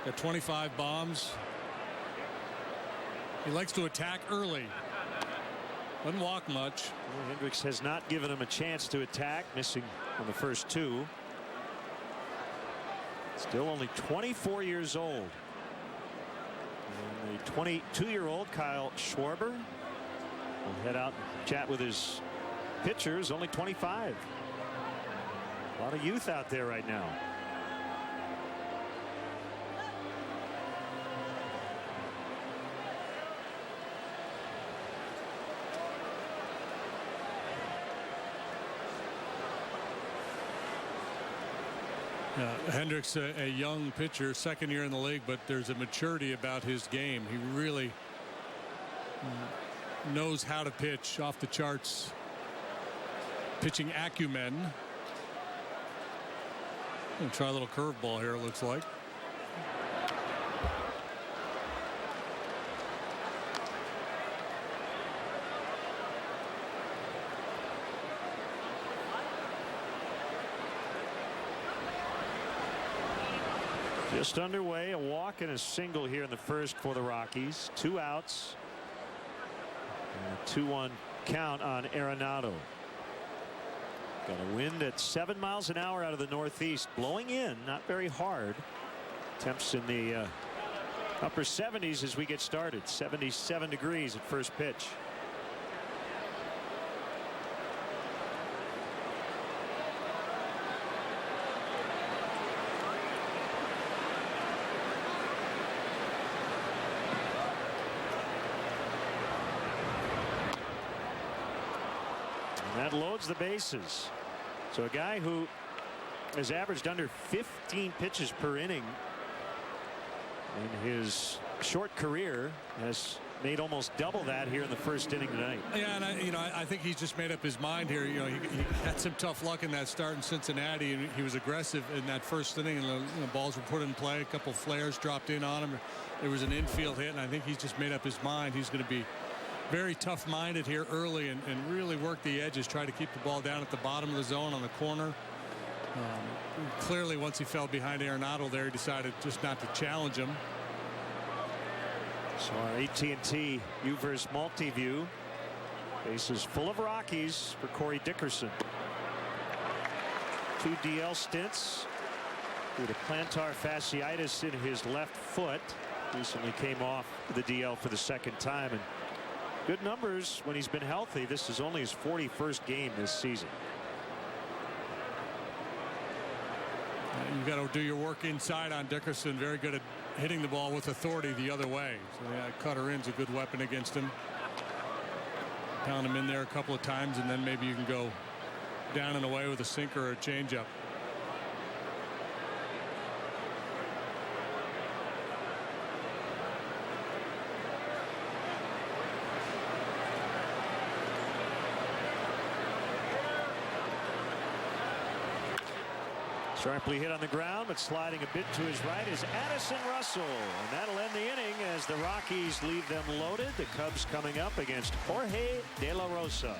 Got 25 bombs. He likes to attack early. Doesn't walk much. Well, Hendricks has not given him a chance to attack, missing on the first 2. Still only 24 years old. And the 22-year-old Kyle Schwarber will head out and chat with his pitchers, only 25. A lot of youth out there right now. Hendricks, a young pitcher, 2nd year in the league, but there's a maturity about his game. He really knows how to pitch, off the charts pitching acumen. Gonna try a little curveball here, it looks like. Just underway, a walk and a single here in the first for the Rockies. 2 outs. And a 2-1 count on Arenado. Got a wind at 7 miles an hour out of the northeast, blowing in, not very hard. Temps in the upper 70s as we get started. 77 degrees at first pitch. That loads the bases. So a guy who has averaged under 15 pitches per inning in his short career has made almost double that here in the first inning tonight. Yeah, and I think he's just made up his mind here. You know, he had some tough luck in that start in Cincinnati, and he was aggressive in that first inning, and the balls were put in play. A couple flares dropped in on him. There was an infield hit, and I think he's just made up his mind. He's going to be very tough-minded here early and really work the edges, try to keep the ball down at the bottom of the zone on the corner. Clearly, once he fell behind Arenado there, he decided just not to challenge him. So our AT&T UVerse multi-view. Bases full of Rockies for Corey Dickerson. 2 DL stints due to plantar fasciitis in his left foot. Recently came off the DL for the 2nd time, and good numbers when he's been healthy. This is only his 41st game this season. You've got to do your work inside on Dickerson. Very good hitting the ball with authority the other way. So yeah, cutter in's a good weapon against him. Pound him in there a couple of times, and then maybe you can go down and away with a sinker or a changeup. Sharply hit on the ground, but sliding a bit to his right is Addison Russell. And that'll end the inning as the Rockies leave them loaded. The Cubs coming up against Jorge De La Rosa.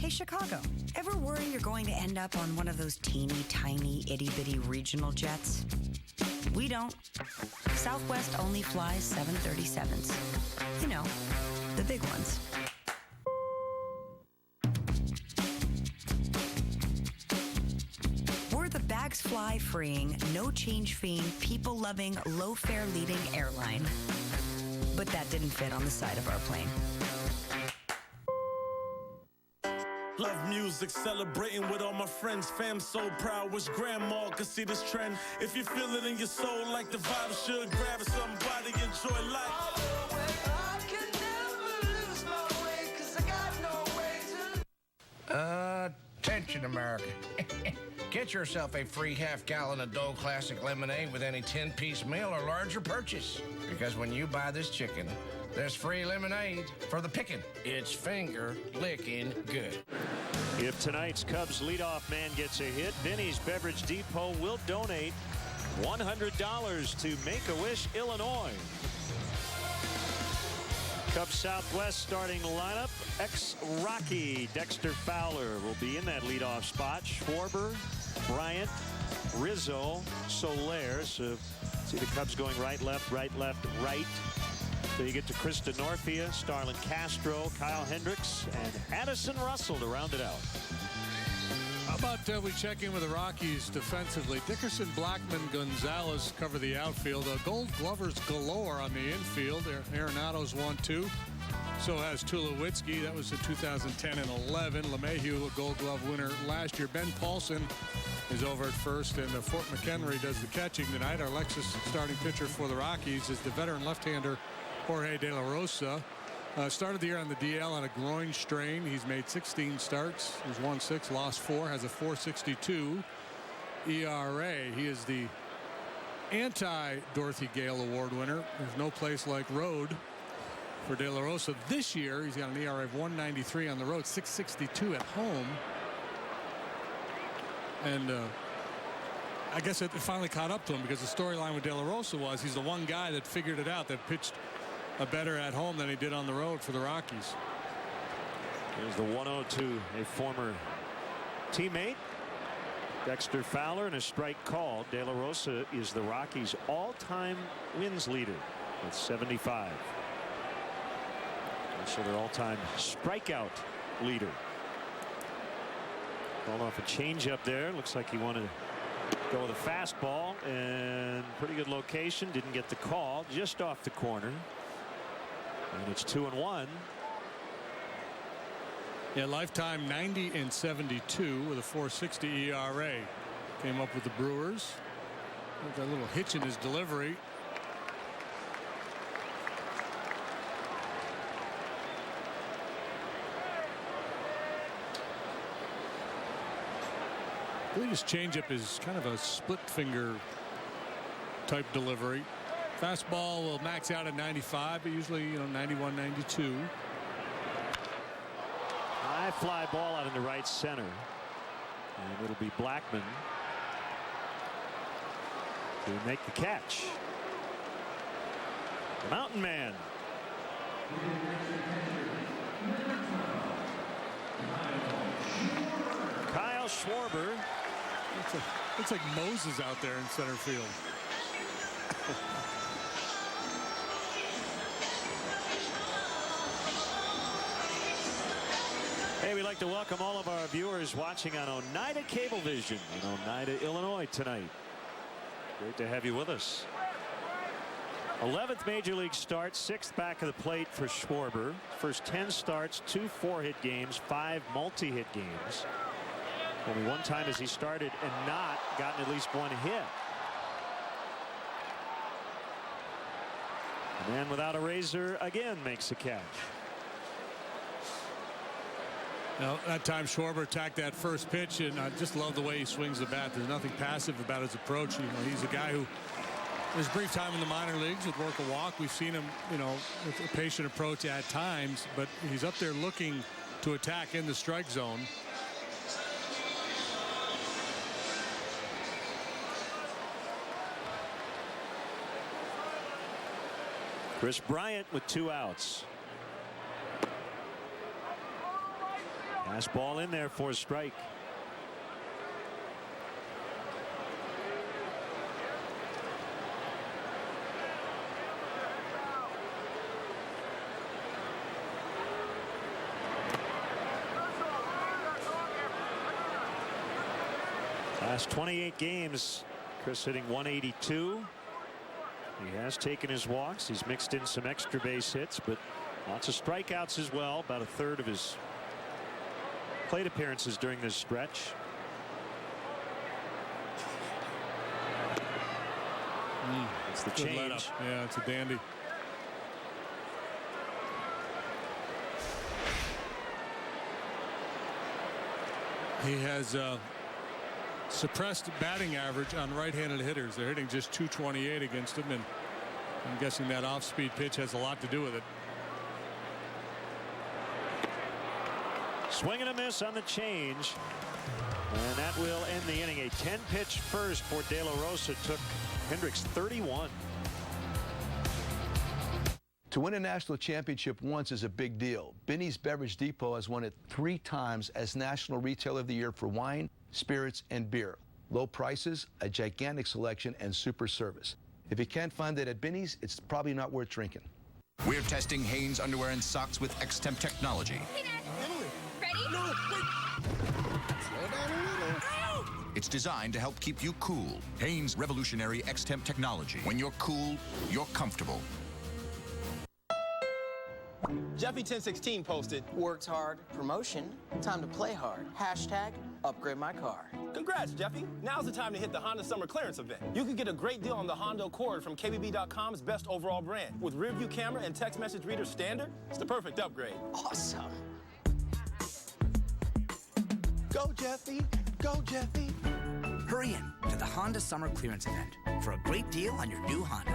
Chicago. Ever worry you're going to end up on one of those teeny tiny itty bitty regional jets? We don't. Southwest only flies 737s. You know, the big ones. We're the bags fly freeing, no change feeing, people loving, low fare leading airline. But that didn't fit on the side of our plane. Love music, celebrating with all my friends. Fam so proud, wish grandma could see this trend. If you feel it in your soul like the vibe should, grab somebody, enjoy life. Attention, America. Get yourself a free half-gallon of Dole Classic lemonade with any 10-piece meal or larger purchase. Because when you buy this chicken, there's free lemonade for the picking. It's finger-licking good. If tonight's Cubs leadoff man gets a hit, Vinny's Beverage Depot will donate $100 to Make-A-Wish, Illinois. Cubs Southwest starting lineup. Ex-Rocky Dexter Fowler will be in that leadoff spot. Schwarber, Bryant, Rizzo, Soler. So see the Cubs going right, left, right, left, right. So you get to Krista Norfia, Starlin Castro, Kyle Hendricks, and Addison Russell to round it out. How about we check in with the Rockies defensively? Dickerson, Blackman, Gonzalez cover the outfield. Gold Glovers galore on the infield. Arenado's 1-2. So has Tulowitzki. That was in 2010 and 11. LeMahieu, a Gold Glove winner last year. Ben Paulson is over at first, and Fort McHenry does the catching tonight. Our Lexus starting pitcher for the Rockies is the veteran left-hander Jorge De La Rosa. Started the year on the DL on a groin strain. He's made 16 starts. He's won 6, lost 4, has a 4.62 ERA. He is the anti-Dorothy Gale Award winner. There's no place like road for De La Rosa. This year, he's got an ERA of 1.93 on the road, 6.62 at home. And I guess it finally caught up to him, because the storyline with De La Rosa was he's the one guy that figured it out, that pitched better at home than he did on the road for the Rockies. There's the 1-0 to a former teammate, Dexter Fowler, and a strike called. De La Rosa is the Rockies' all-time wins leader with 75. Also their all-time strikeout leader. Called off a changeup there. Looks like he wanted to go with a fastball, and pretty good location. Didn't get the call, just off the corner. And it's 2-1. Yeah, lifetime 90 and 72 with a 4.60 ERA. Came up with the Brewers. Got a little hitch in his delivery. I believe his changeup is kind of a split finger type delivery. Fastball will max out at 95, but usually, 91, 92. High fly ball out into right center. And it'll be Blackman to make the catch. The Mountain Man. Kyle Schwarber. Looks like Moses out there in center field. Hey, we'd like to welcome all of our viewers watching on Oneida Cablevision in Oneida, Illinois tonight. Great to have you with us. 11th Major League start, 6th back of the plate for Schwarber. First 10 starts, 2 4-hit games, 5 multi-hit games. Only one time has he started and not gotten at least 1 hit. And then without a razor again makes a catch. Well, that time Schwarber attacked that first pitch, and I just love the way he swings the bat. There's nothing passive about his approach. You know, he's a guy who, his brief time in the minor leagues, would work a walk. We've seen him, you know, with a patient approach at times, but he's up there looking to attack in the strike zone. Chris Bryant with 2 outs. Fastball in there for a strike. Last 28 games, Chris hitting .182. He has taken his walks. He's mixed in some extra base hits, but lots of strikeouts as well. About a third of his plate appearances during this stretch. It's the change. Yeah, it's a dandy. He has suppressed batting average on right-handed hitters. They're hitting just .228 against him, and I'm guessing that off-speed pitch has a lot to do with it. Swing and a miss on the change, and that will end the inning. A 10-pitch first for De La Rosa took Hendricks 31. To win a national championship once is a big deal. Binny's Beverage Depot has won it 3 times as National Retailer of the Year for wine, spirits, and beer. Low prices, a gigantic selection, and super service. If you can't find it at Binny's, it's probably not worth drinking. We're testing Hanes underwear and socks with X-Temp technology. Hey, Dad. Ready? No, wait. Slow down a little. Ow! It's designed to help keep you cool. Hanes revolutionary X-Temp technology. When you're cool, you're comfortable. Jeffy1016 posted, worked hard, promotion, time to play hard. Hashtag upgrade my car. Congrats, Jeffy. Now's the time to hit the Honda Summer Clearance event. You can get a great deal on the Honda Accord from KBB.com's best overall brand. With rear view camera and text message reader standard, it's the perfect upgrade. Awesome. Go, Jeffy. Go, Jeffy. Hurry in to the Honda Summer Clearance event for a great deal on your new Honda.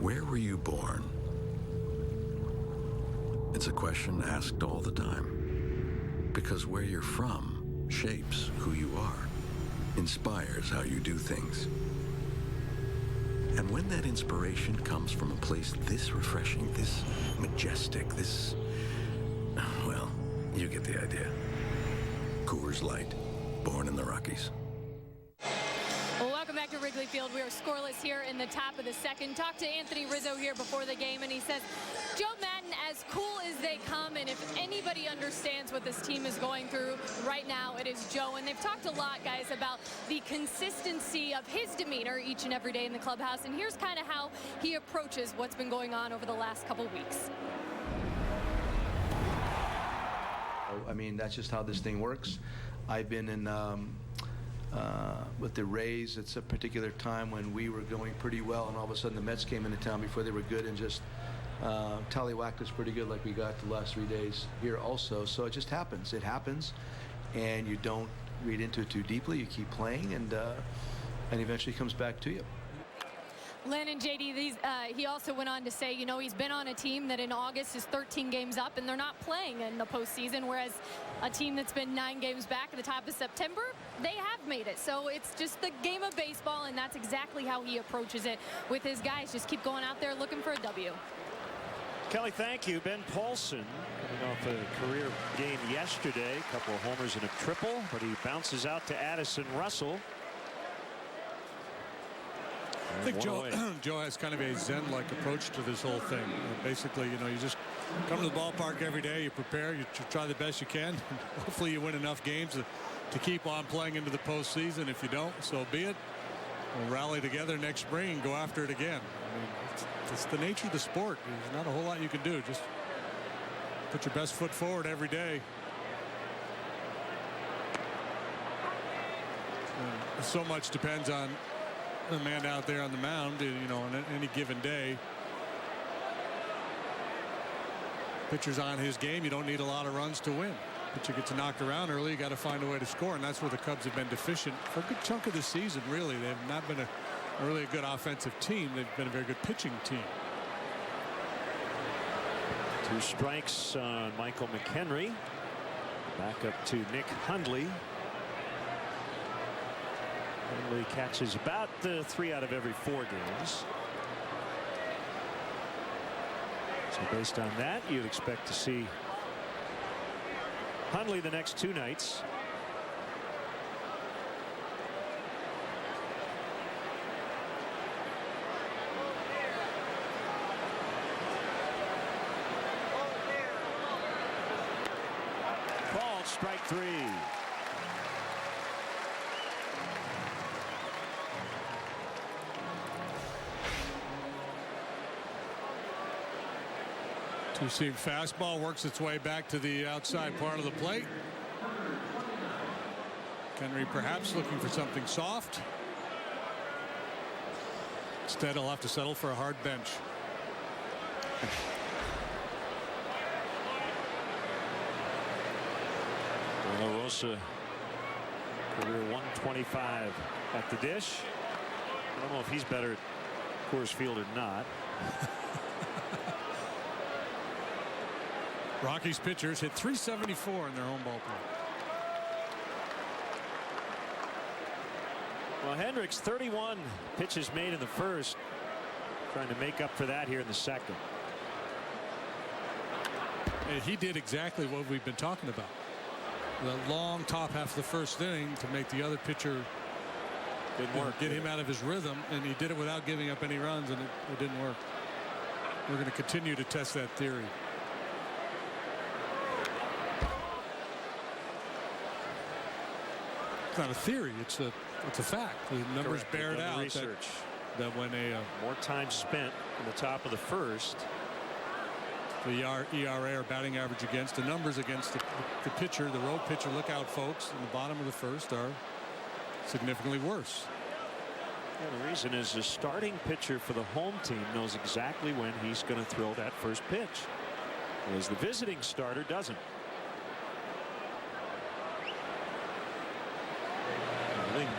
Where were you born? It's a question asked all the time. Because where you're from shapes who you are, inspires how you do things. And when that inspiration comes from a place this refreshing, this majestic, this... well, you get the idea. Coors Light, born in the Rockies. Well, welcome back to Wrigley Field. We are scoreless here in the top of the second. Talked to Anthony Rizzo here before the game, and he says, Joe Maddon, as cool as they come, and if anybody understands what this team is going through right now, it is Joe. And they've talked a lot, guys, about the consistency of his demeanor each and every day in the clubhouse. And here's kind of how he approaches what's been going on over the last couple weeks. I mean, that's just how this thing works. I've been in... with the Rays, it's a particular time when we were going pretty well, and all of a sudden the Mets came into town before they were good, and just tallywhacked us pretty good like we got the last 3 days here also. So it just happens. It happens, and you don't read into it too deeply. You keep playing, and eventually it comes back to you. Len and JD, he also went on to say, you know, he's been on a team that in August is 13 games up, and they're not playing in the postseason, whereas a team that's been 9 games back at the top of September, they have made it. So it's just the game of baseball, and that's exactly how he approaches it with his guys. Just keep going out there looking for a W. Kelly, thank you. Ben Paulson coming off a career game yesterday. A couple of homers and a triple, but he bounces out to Addison Russell. I think Joe has kind of a Zen-like approach to this whole thing. Basically, you just come to the ballpark every day, you prepare, you try the best you can, and hopefully you win enough games to keep on playing into the postseason. If you don't, so be it. We'll rally together next spring and go after it again. I mean, it's the nature of the sport. There's not a whole lot you can do. Just put your best foot forward every day. So much depends on the man out there on the mound, on any given day. Pitcher's on his game. You don't need a lot of runs to win. Pitcher gets knocked around early. You got to find a way to score, and that's where the Cubs have been deficient for a good chunk of the season. Really, they have not been a good offensive team. They've been a very good pitching team. 2 strikes on Michael McHenry. Back up to Nick Hundley. Hundley catches about 3 out of every 4 games. So based on that, you'd expect to see Hundley the next 2 nights. Called strike 3. Two-seam fastball works its way back to the outside part of the plate. Henry perhaps looking for something soft. Instead, he'll have to settle for a hard bench. Rosa, career 125 at the dish. I don't know if he's better at Coors Field or not. Rockies pitchers hit .374 in their home ballpark. Well, Hendricks, 31 pitches made in the first, trying to make up for that here in the second. He did exactly what we've been talking about. The long top half of the first inning to make the other pitcher didn't work. Get him out of his rhythm, and he did it without giving up any runs, and it didn't work. We're going to continue to test that theory. It's not a theory. It's a fact. The numbers bear it out. Research that when more time spent in the top of the first, the ERA or batting average against the numbers against the pitcher, the road pitcher, look out folks, in the bottom of the first are significantly worse. Yeah, the reason is the starting pitcher for the home team knows exactly when he's going to throw that first pitch, whereas the visiting starter doesn't.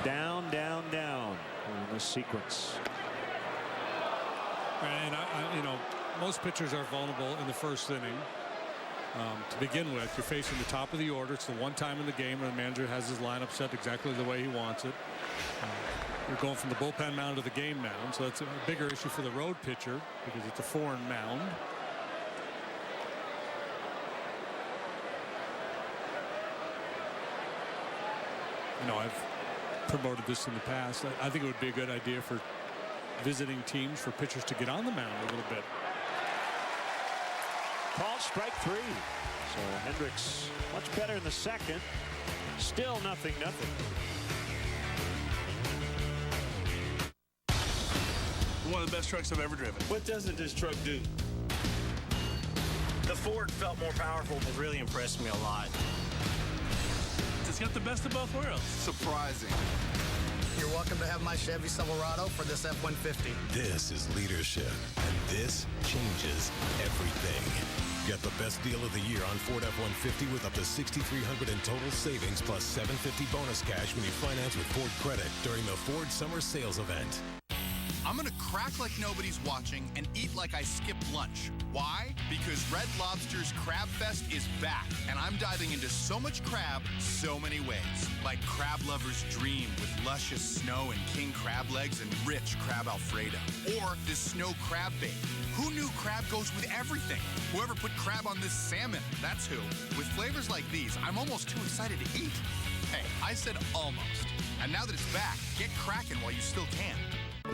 Down, down, down in this sequence. And most pitchers are vulnerable in the first inning. To begin with, you're facing the top of the order. It's the one time in the game where the manager has his lineup set exactly the way he wants it. You're going from the bullpen mound to the game mound, so that's a bigger issue for the road pitcher because it's a foreign mound. I've promoted this in the past. I think it would be a good idea for visiting teams, for pitchers to get on the mound a little bit. Called strike 3. So Hendricks much better in the second. Still 0-0. One of the best trucks I've ever driven. What doesn't this truck do? The Ford felt more powerful. It really impressed me a lot. It's got the best of both worlds. Surprising. You're welcome to have my Chevy Silverado for this F-150. This is leadership, and this changes everything. Get the best deal of the year on Ford F-150 with up to $6,300 in total savings plus $750 bonus cash when you finance with Ford Credit during the Ford Summer Sales Event. I'm going to crack like nobody's watching and eat like I skipped lunch. Why? Because Red Lobster's Crab Fest is back, and I'm diving into so much crab, so many ways. Like crab lovers' dream with luscious snow and king crab legs and rich crab Alfredo. Or this snow crab bake. Who knew crab goes with everything? Whoever put crab on this salmon, that's who. With flavors like these, I'm almost too excited to eat. Hey, I said almost. And now that it's back, get cracking while you still can.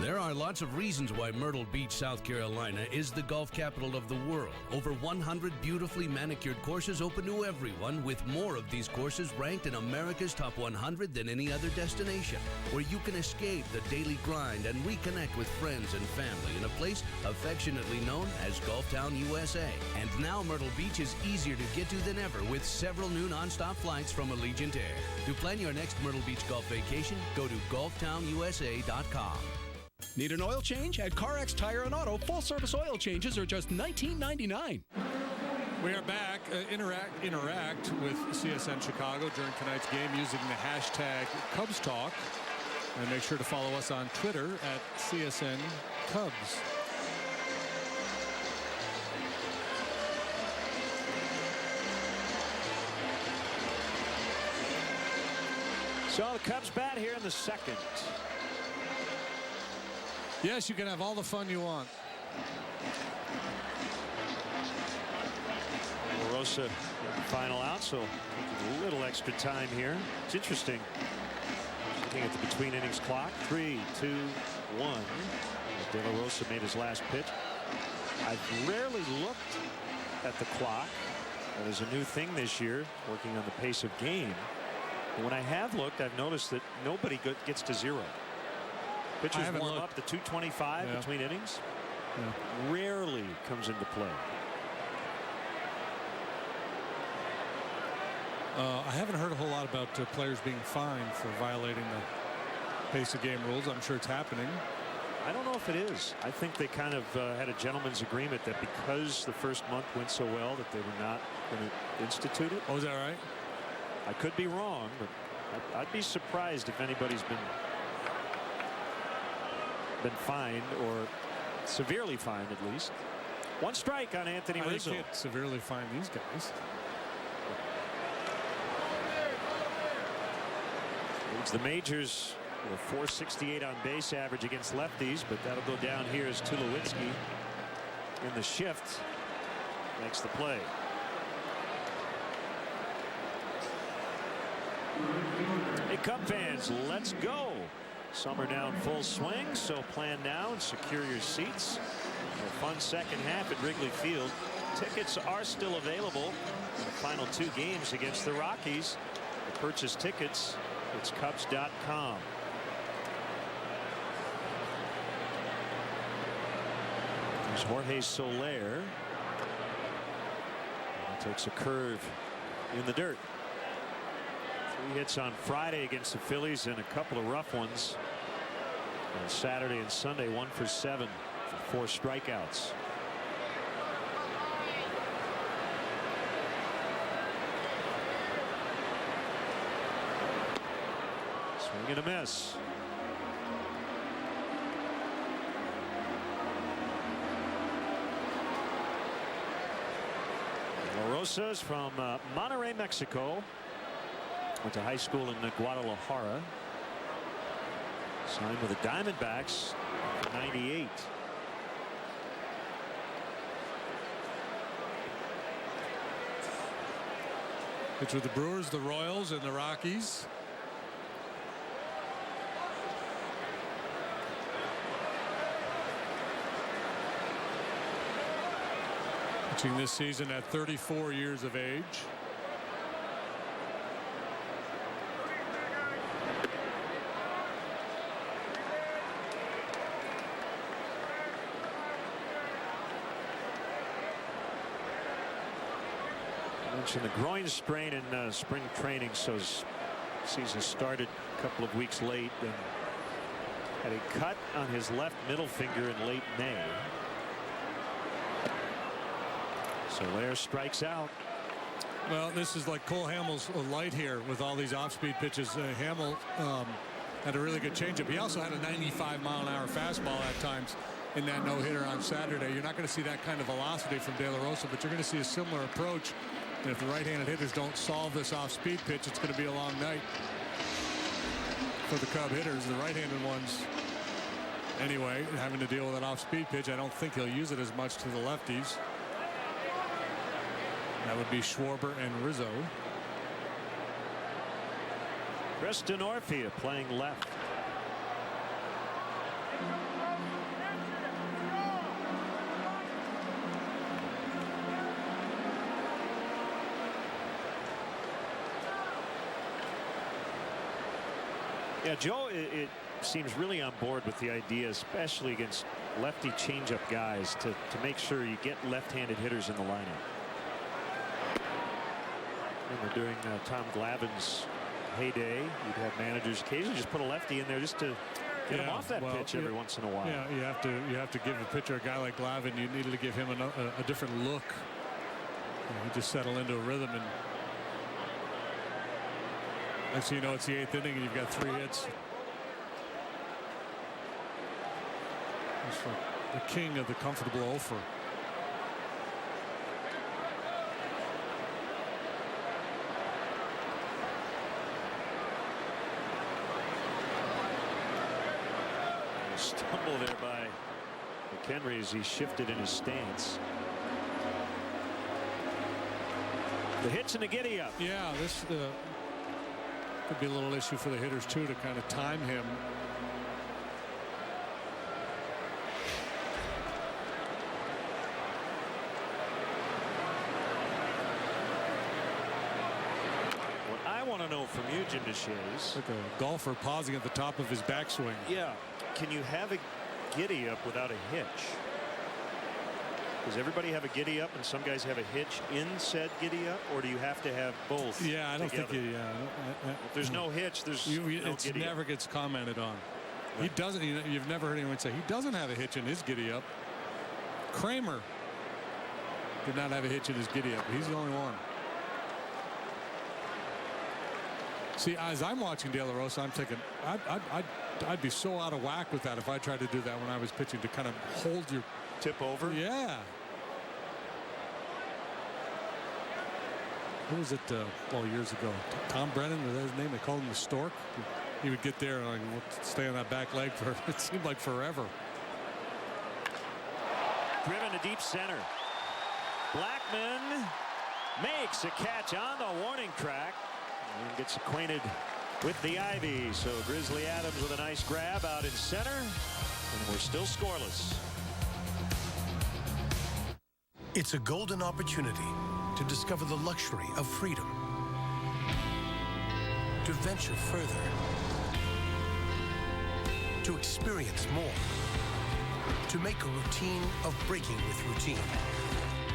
There are lots of reasons why Myrtle Beach, South Carolina is the golf capital of the world. Over 100 beautifully manicured courses open to everyone, with more of these courses ranked in America's top 100 than any other destination, where you can escape the daily grind and reconnect with friends and family in a place affectionately known as Golf Town, USA. And now Myrtle Beach is easier to get to than ever with several new nonstop flights from Allegiant Air. To plan your next Myrtle Beach golf vacation, go to golftownusa.com. Need an oil change? At CarX Tire and Auto, full-service oil changes are just $19.99. We are back. Interact with CSN Chicago during tonight's game using the hashtag Cubs Talk. And make sure to follow us on Twitter at CSN Cubs. So the Cubs bat here in the second. Yes, you can have all the fun you want. Rosa the final out, so a little extra time here. It's interesting. Looking at the between innings clock. 3, 2, 1. As De La Rosa made his last pitch. I've rarely looked at the clock. That is a new thing this year, working on the pace of game. And when I have looked, I've noticed that nobody gets to 0. Pitchers warm up to 225 between innings. Yeah. Rarely comes into play. I haven't heard a whole lot about players being fined for violating the pace of game rules. I'm sure it's happening. I don't know if it is. I think they kind of had a gentleman's agreement that because the first month went so well that they were not going to institute it. Oh, is that right? I could be wrong, but I'd be surprised if anybody's been fined, or severely fined at least. One strike on Anthony Rizzo. They can't severely fine these guys. Leads the majors with 468 on base average against lefties, but that'll go down here as Tulowitzki in the shift makes the play. Hey, Cub fans, let's go. Summer now in full swing, so plan now and secure your seats. A fun second half at Wrigley Field. Tickets are still available in the final 2 games against the Rockies. To purchase tickets, it's Cubs.com. There's Jorge Soler. He takes a curve in the dirt. 3 hits on Friday against the Phillies and a couple of rough ones on Saturday and Sunday. 1 for 7 for 4 strikeouts. Swing and a miss. La Rosa's from Monterrey, Mexico. Went to high school in Guadalajara. Signed with the Diamondbacks for '98. It's with the Brewers, the Royals, and the Rockies. Pitching this season at 34 years of age. The groin strain in spring training, so his season started a couple of weeks late, and had a cut on his left middle finger in late May. Soler strikes out. Well, this is like Cole Hamels light here with all these off-speed pitches. Hamel Had a really good changeup. He also had a 95-mile-an-hour fastball at times in that no-hitter on Saturday. You're not going to see that kind of velocity from De La Rosa, but you're going to see a similar approach. And if the right-handed hitters don't solve this off-speed pitch, it's going to be a long night for the Cub hitters. The right-handed ones, anyway, having to deal with that off-speed pitch. I don't think he'll use it as much to the lefties. That would be Schwarber and Rizzo. Chris Denorfia playing left. Yeah, Joe, it seems really on board with the idea, especially against lefty changeup guys, to make sure you get left-handed hitters in the lineup. Remember during Tom Glavine's heyday, you'd have managers occasionally just put a lefty in there just to get him off that pitch every once in a while. Yeah, you have to give a pitcher, a guy like Glavine, you needed to give him a different look. He just settled into a rhythm, and next thing you know, it's the 8th inning and you've got 3 hits. He's the king of the comfortable offer. Stumble there by McHenry as he shifted in his stance. The hits and the giddy up. Yeah, this could be a little issue for the hitters too, to kind of time him. What I want to know from you, Jim Deshaies, like a golfer pausing at the top of his backswing. Yeah, can you have a giddy up without a hitch? Does everybody have a giddy up and some guys have a hitch in said giddy up, or do you have to have both? Yeah, I don't think if there's no hitch, there's no it never gets commented on. Right. He doesn't. You've never heard anyone say he doesn't have a hitch in his giddy up. Kramer did not have a hitch in his giddy up. He's the only one. See, as I'm watching De La Rosa, I'm thinking I'd be so out of whack with that if I tried to do that when I was pitching, to kind of hold your tip over. Yeah. Who was it years ago? Tom Brennan, was that his name? They called him the Stork. He would get there and stay on that back leg for, it seemed like forever. Driven to deep center. Blackman makes a catch on the warning track and gets acquainted with the ivy. So Grizzly Adams with a nice grab out in center, and we're still scoreless. It's a golden opportunity to discover the luxury of freedom, to venture further, to experience more, to make a routine of breaking with routine.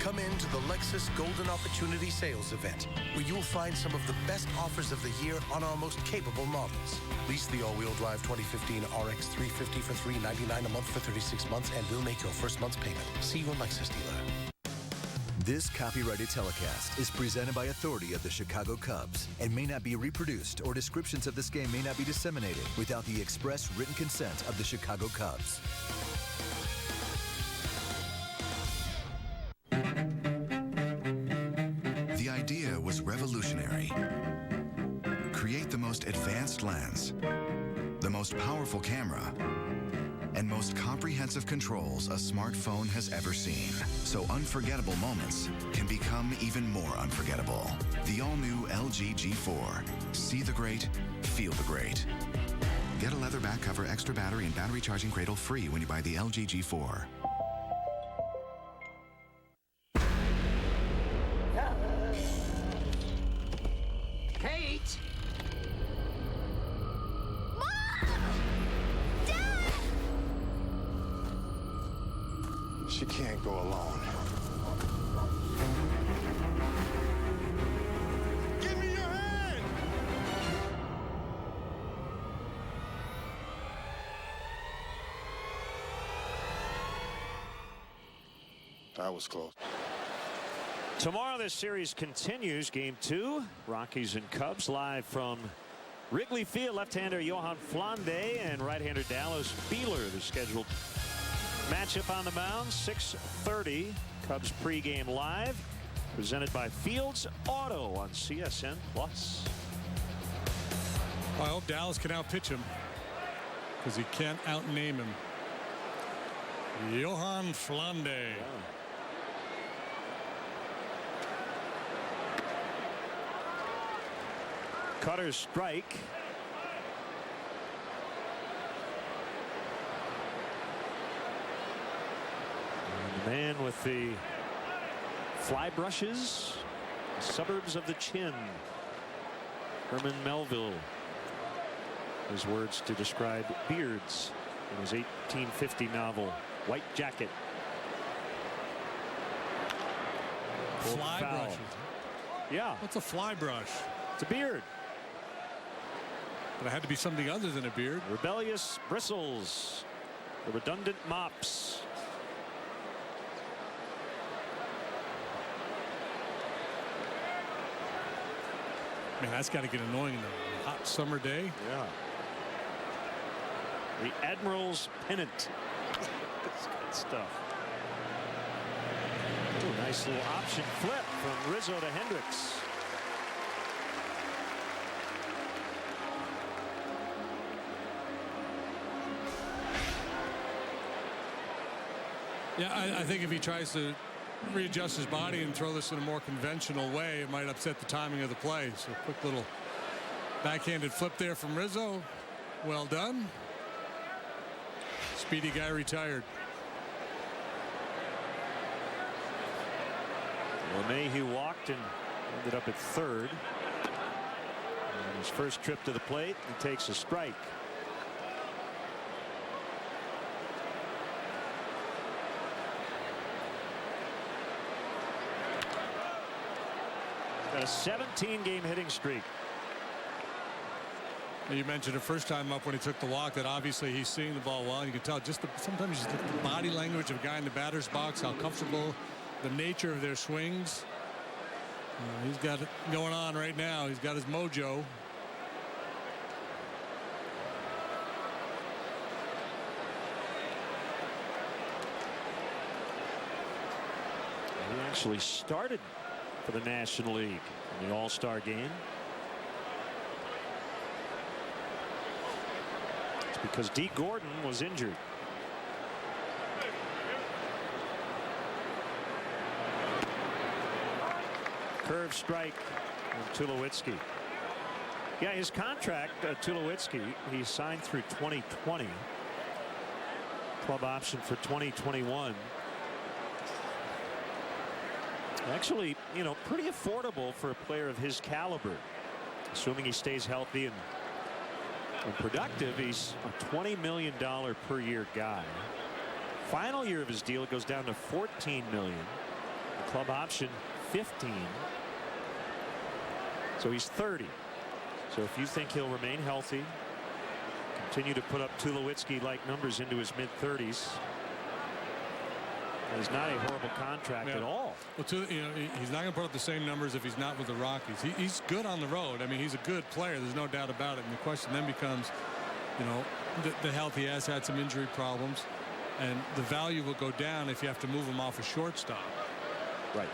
Come into the Lexus Golden Opportunity Sales Event, where you'll find some of the best offers of the year on our most capable models. Lease the all-wheel drive 2015 RX 350 for $399 a month for 36 months, and we'll make your first month's payment. See your Lexus dealer. This copyrighted telecast is presented by authority of the Chicago Cubs and may not be reproduced, or descriptions of this game may not be disseminated without the express written consent of the Chicago Cubs. The idea was revolutionary. Create the most advanced lens, the most powerful camera, and most comprehensive controls a smartphone has ever seen. So unforgettable moments can become even more unforgettable. The all-new LG G4. See the great, feel the great. Get a leather back cover, extra battery, and battery charging cradle free when you buy the LG G4. Kate! She can't go alone. Give me your hand! That was close. Tomorrow this series continues. Game 2, Rockies and Cubs, live from Wrigley Field, left-hander Johan Flande and right-hander Dallas Beeler, the scheduled matchup on the mound. 6:30, Cubs pregame live, presented by Fields Auto on CSN Plus. I hope Dallas can outpitch him, because he can't outname him. Johan Flande. Yeah. Cutter strike. And the man with the fly brushes, suburbs of the chin, Herman Melville. His words to describe beards in his 1850 novel White Jacket. Fly brushes. Yeah. What's a fly brush? It's a beard. But it had to be something other than a beard. Rebellious bristles. The redundant mops. Man, that's got to get annoying on a hot summer day. Yeah. The Admiral's Pennant. That's good stuff. Ooh, nice little option flip from Rizzo to Hendricks. Yeah, I think if he tries to readjust his body and throw this in a more conventional way, it might upset the timing of the play. So quick little backhanded flip there from Rizzo. Well done. Speedy guy retired. LeMahieu walked and ended up at third. And his first trip to the plate, he takes a strike. Got a 17-game hitting streak. You mentioned the first time up when he took the walk that obviously he's seeing the ball well. And you can tell just sometimes you just look at the body language of a guy in the batter's box, how comfortable, the nature of their swings. He's got it going on right now. He's got his mojo. He actually started for the National League in the All-Star game. It's because D. Gordon was injured. Curve strike from Tulowitzki. Yeah, his contract, Tulowitzki, he signed through 2020. Club option for 2021. Actually, you know, pretty affordable for a player of his caliber, assuming he stays healthy and productive. He's a $20 million per year guy. Final year of his deal goes down to $14 million. The club option 15. So he's 30. So if you think he'll remain healthy, continue to put up Tulowitzki-like numbers into his mid-30s. It's not a horrible contract at all. Well, he's not going to put up the same numbers if he's not with the Rockies. He's good on the road. I mean, he's a good player. There's no doubt about it. And the question then becomes, you know, the health. He has had some injury problems, and the value will go down if you have to move him off a shortstop. Right.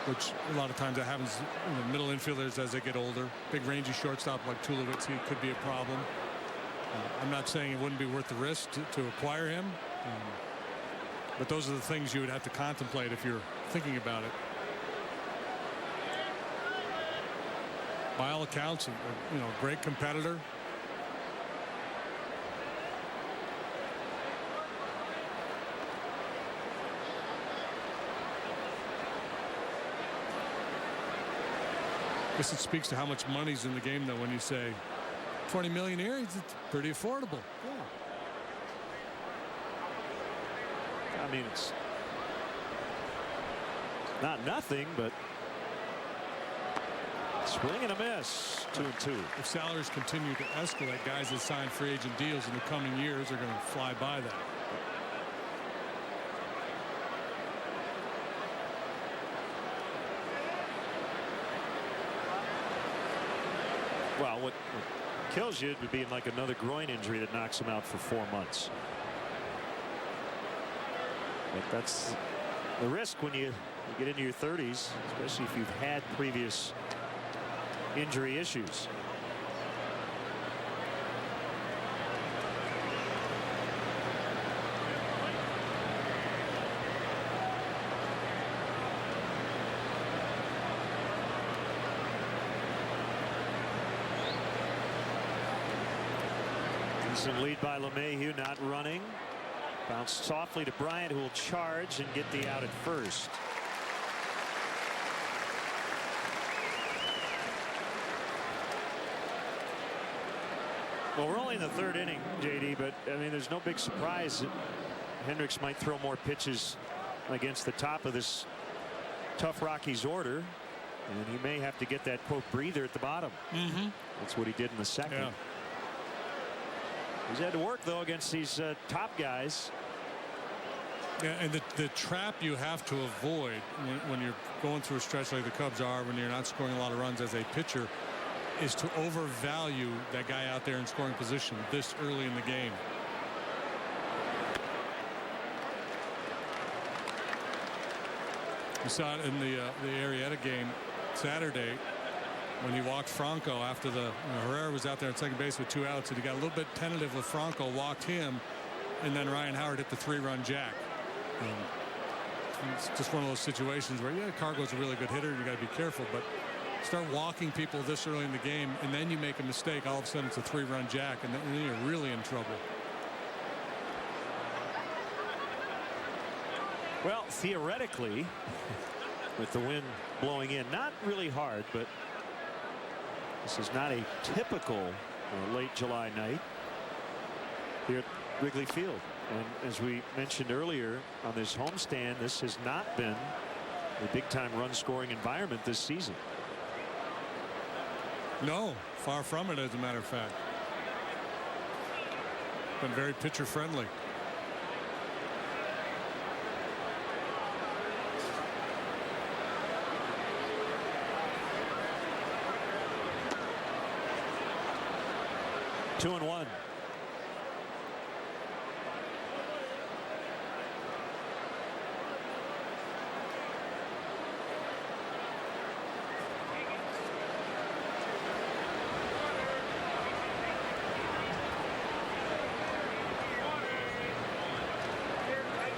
Which a lot of times that happens in the middle infielders as they get older. Big rangy shortstop like Tulowitzki could be a problem. I'm not saying it wouldn't be worth the risk to acquire him. But those are the things you would have to contemplate if you're thinking about it. By all accounts, you know, great competitor. I guess it speaks to how much money's in the game, though, when you say 20 million here, it's pretty affordable. Yeah. I mean, it's not nothing, but swing and a miss. 2-2. If salaries continue to escalate, guys that sign free agent deals in the coming years are going to fly by that. Well, what kills you, it would be like another groin injury that knocks him out for 4 months. But that's the risk when you get into your 30s, especially if you've had previous injury issues. Decent lead by LeMahieu, not running. Bounced softly to Bryant, who will charge and get the out at first. Well, we're only in the 3rd inning, JD, but I mean, there's no big surprise that Hendricks might throw more pitches against the top of this tough Rockies order, and he may have to get that quote breather at the bottom. That's what he did in the 2nd. Yeah. He's had to work, though, against these top guys. Yeah, and the trap you have to avoid when you're going through a stretch like the Cubs are, when you're not scoring a lot of runs as a pitcher, is to overvalue that guy out there in scoring position this early in the game. You saw it in the Arrieta game Saturday when he walked Franco after Herrera was out there at second base with 2 outs, and he got a little bit tentative with Franco, walked him, and then Ryan Howard hit the 3-run jack. It's just one of those situations where, yeah, Cargo's a really good hitter, and you got to be careful, but start walking people this early in the game, and then you make a mistake, all of a sudden it's a 3-run jack, and then you're really in trouble. Well, theoretically, with the wind blowing in, not really hard, but this is not a typical late July night here at Wrigley Field. And as we mentioned earlier on this homestand, this has not been a big-time run-scoring environment this season. No, far from it, as a matter of fact. Been very pitcher-friendly. Two and one.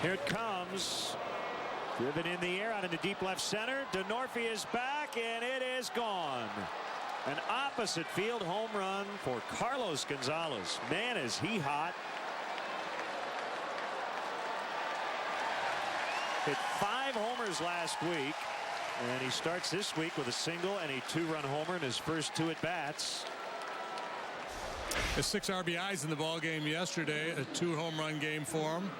Here it comes. Driven in the air out into deep left center. DeNorfie is back, and it is gone. An opposite field home run for Carlos Gonzalez. Man, is he hot. Hit 5 homers last week, and he starts this week with a single and a 2-run homer in his first 2 at-bats. The 6 RBIs in the ball game yesterday, a 2-home-run game for him.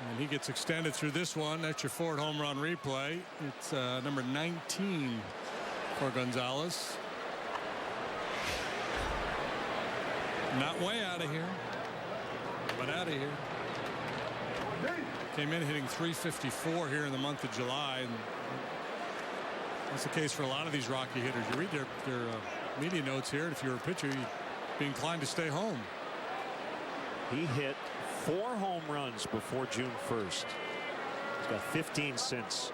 And he gets extended through this one. That's your 4th home run replay. It's number 19 for Gonzalez. Not way out of here, but out of here. Came in hitting .354 here in the month of July, and that's the case for a lot of these Rocky hitters. You read their media notes here, and if you're a pitcher, you'd be inclined to stay home. He hit 4 home runs before June 1st. He's got 15 since.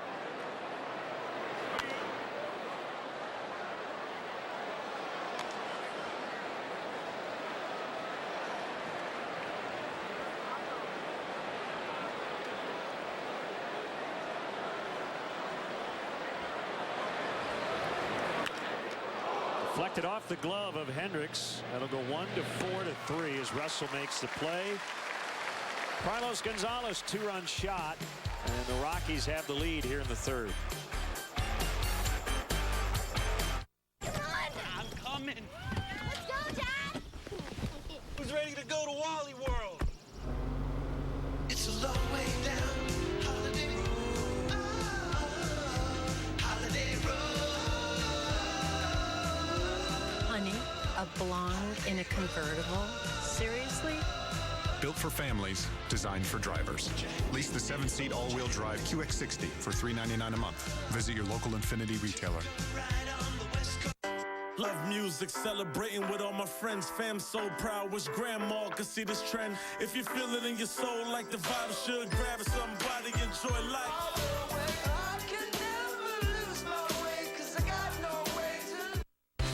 Deflected off the glove of Hendricks. That'll go 1-4-3 as Russell makes the play. Carlos Gonzalez 2-run shot, and the Rockies have the lead here in the 3rd. Come on! I'm coming. Let's go, Dad. Who's ready to go to Wally World? It's a long way down Holiday Road. Holiday Road. Honey, a blonde in a convertible? Seriously? Built for families, designed for drivers. Lease the 7-seat all-wheel drive QX60 for $399 a month. Visit your local Infiniti retailer. Love music, celebrating with all my friends. Fam so proud, wish grandma could see this trend. If you feel it in your soul like the vibe should, grab somebody, enjoy life.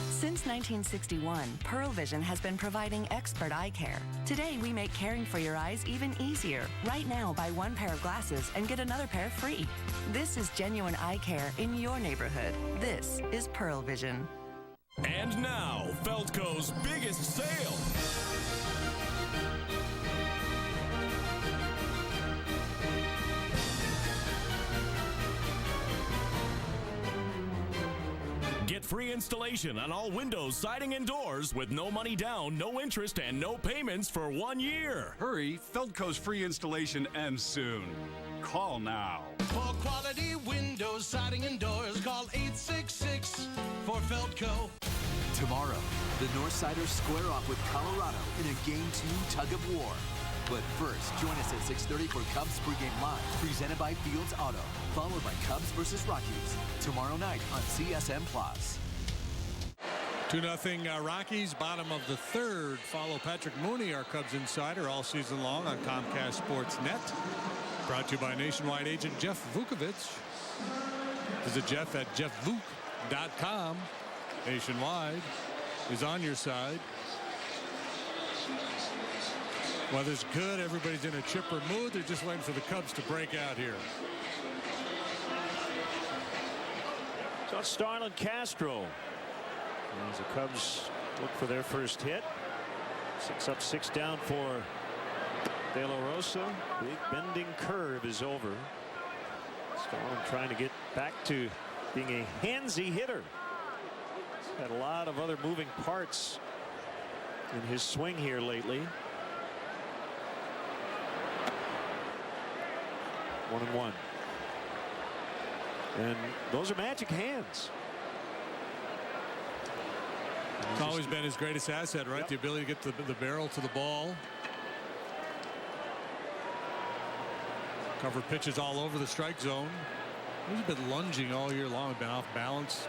Since 1961, Pearl Vision has been providing expert eye care. Today, we make caring for your eyes even easier. Right now, buy one pair of glasses and get another pair free. This is genuine eye care in your neighborhood. This is Pearl Vision. And now, Feldco's biggest sale. Get free installation on all windows, siding, and doors with no money down, no interest, and no payments for 1 year. Hurry, Feldco's free installation ends soon. Call now. For quality windows, siding, and doors, call 866 for Feldco. Tomorrow, the Northsiders square off with Colorado in a Game 2 tug-of-war. But first, join us at 6:30 for Cubs Pregame Live, presented by Fields Auto, followed by Cubs versus Rockies, tomorrow night on CSN+. 2-0 Rockies, bottom of the third. Follow Patrick Mooney, our Cubs insider, all season long on Comcast Sports Net. Brought to you by nationwide agent Jeff Vukovich. Visit Jeff at jeffvuk.com. Nationwide is on your side. Weather's good. Everybody's in a chipper mood. They're just waiting for the Cubs to break out here. So it's Starlin Castro. As the Cubs look for their first hit. 6 up, 6 down for De La Rosa. Big bending curve is over. Starlin trying to get back to being a handsy hitter. He's had a lot of other moving parts in his swing here lately. 1-1. And those are magic hands. It's always been his greatest asset, right? Yep. The ability to get the barrel to the ball. Cover pitches all over the strike zone. He's been lunging all year long, been off balance,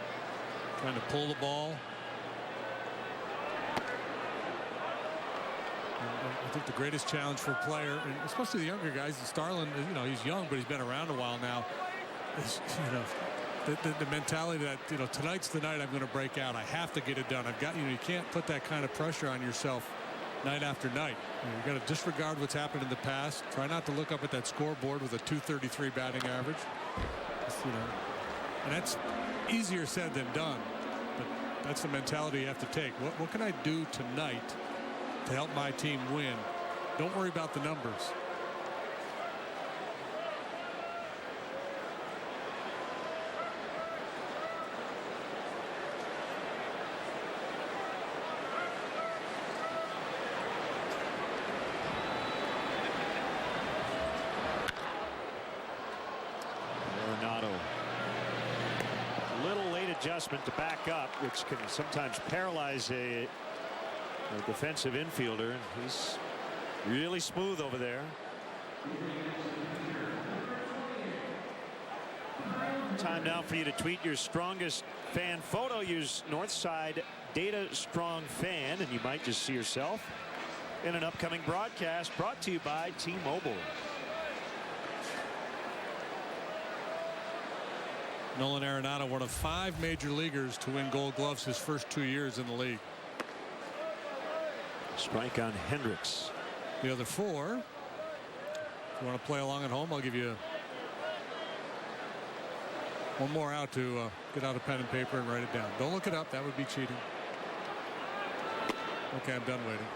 trying to pull the ball. I think the greatest challenge for a player, and especially the younger guys, Starlin, you know, he's young, but he's been around a while now. Is, you know, the mentality that, you know, tonight's the night I'm going to break out. I have to get it done. I've got, you know, you can't put that kind of pressure on yourself night after night. You got to disregard what's happened in the past. Try not to look up at that scoreboard with a .233 batting average. You know, and that's easier said than done. But that's the mentality you have to take. What can I do tonight to help my team win? Don't worry about the numbers. Adjustment to back up, which can sometimes paralyze a defensive infielder. He's really smooth over there. Time now for you to tweet your strongest fan photo. Use Northside Data Strong Fan, and you might just see yourself in an upcoming broadcast brought to you by T-Mobile. Nolan Arenado, one of 5 major leaguers to win Gold Gloves his first 2 years in the league. Strike on Hendricks. The other 4. If you want to play along at home, I'll give you one more out to get out a pen and paper and write it down. Don't look it up. That would be cheating. Okay, I'm done waiting.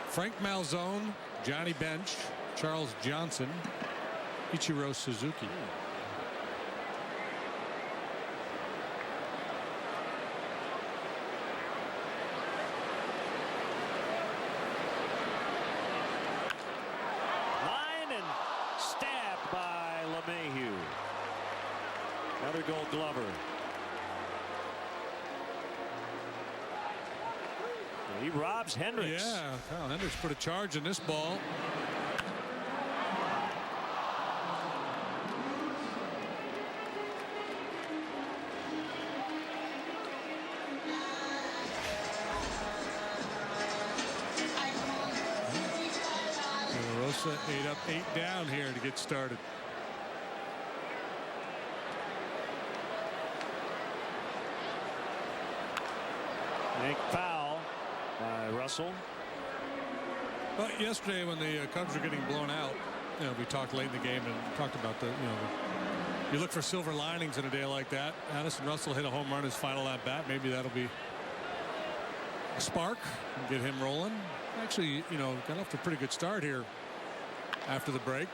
Frank Malzone, Johnny Bench, Charles Johnson, Ichiro Suzuki. Another Gold Glover. He robs Hendricks. Yeah, Kyle Hendricks put a charge in this ball. Cubs 8 up, 8 down here to get started. Big foul by Russell. Well, yesterday when the Cubs were getting blown out, we talked late in the game and talked about you look for silver linings in a day like that. Addison Russell hit a home run his final at bat. Maybe that'll be a spark and get him rolling. Actually, got off to a pretty good start here after the break. It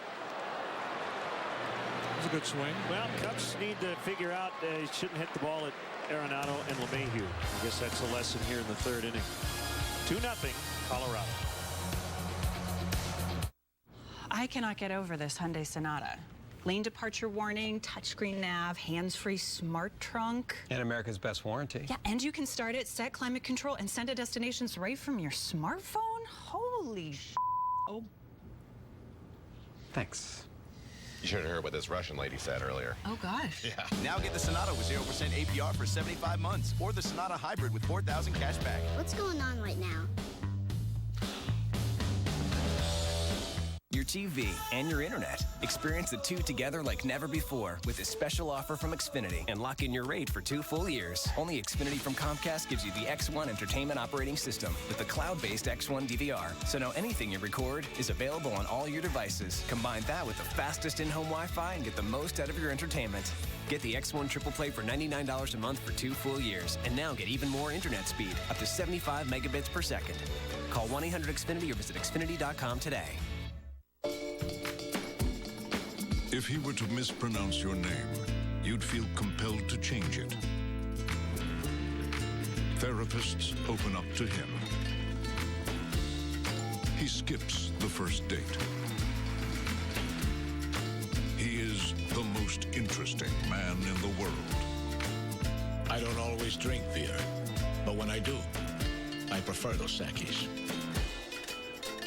was a good swing. Well, Cubs need to figure out they shouldn't hit the ball at Arenado and LeMahieu. I guess that's the lesson here in the third inning. 2-0 Colorado. I cannot get over this Hyundai Sonata. Lane departure warning, touchscreen nav, hands-free smart trunk. And America's best warranty. Yeah, and you can start it, set climate control, and send to destinations right from your smartphone? Holy sh**. Oh. Thanks. You should have heard what this Russian lady said earlier. Oh, gosh. Yeah. Now get the Sonata with 0% APR for 75 months, or the Sonata Hybrid with 4,000 cash back. What's going on right now? Your TV and your internet. Experience the two together like never before with a special offer from Xfinity and lock in your rate for 2 full years. Only Xfinity from Comcast gives you the X1 entertainment operating system with the cloud-based X1 DVR. So now anything you record is available on all your devices. Combine that with the fastest in-home Wi-Fi and get the most out of your entertainment. Get the X1 Triple Play for $99 a month for 2 full years. And now get even more internet speed, up to 75 megabits per second. Call 1-800-XFINITY or visit Xfinity.com today. If he were to mispronounce your name, you'd feel compelled to change it. Therapists open up to him. He skips the first date. He is the most interesting man in the world. I don't always drink beer, but when I do, I prefer Dos Equis.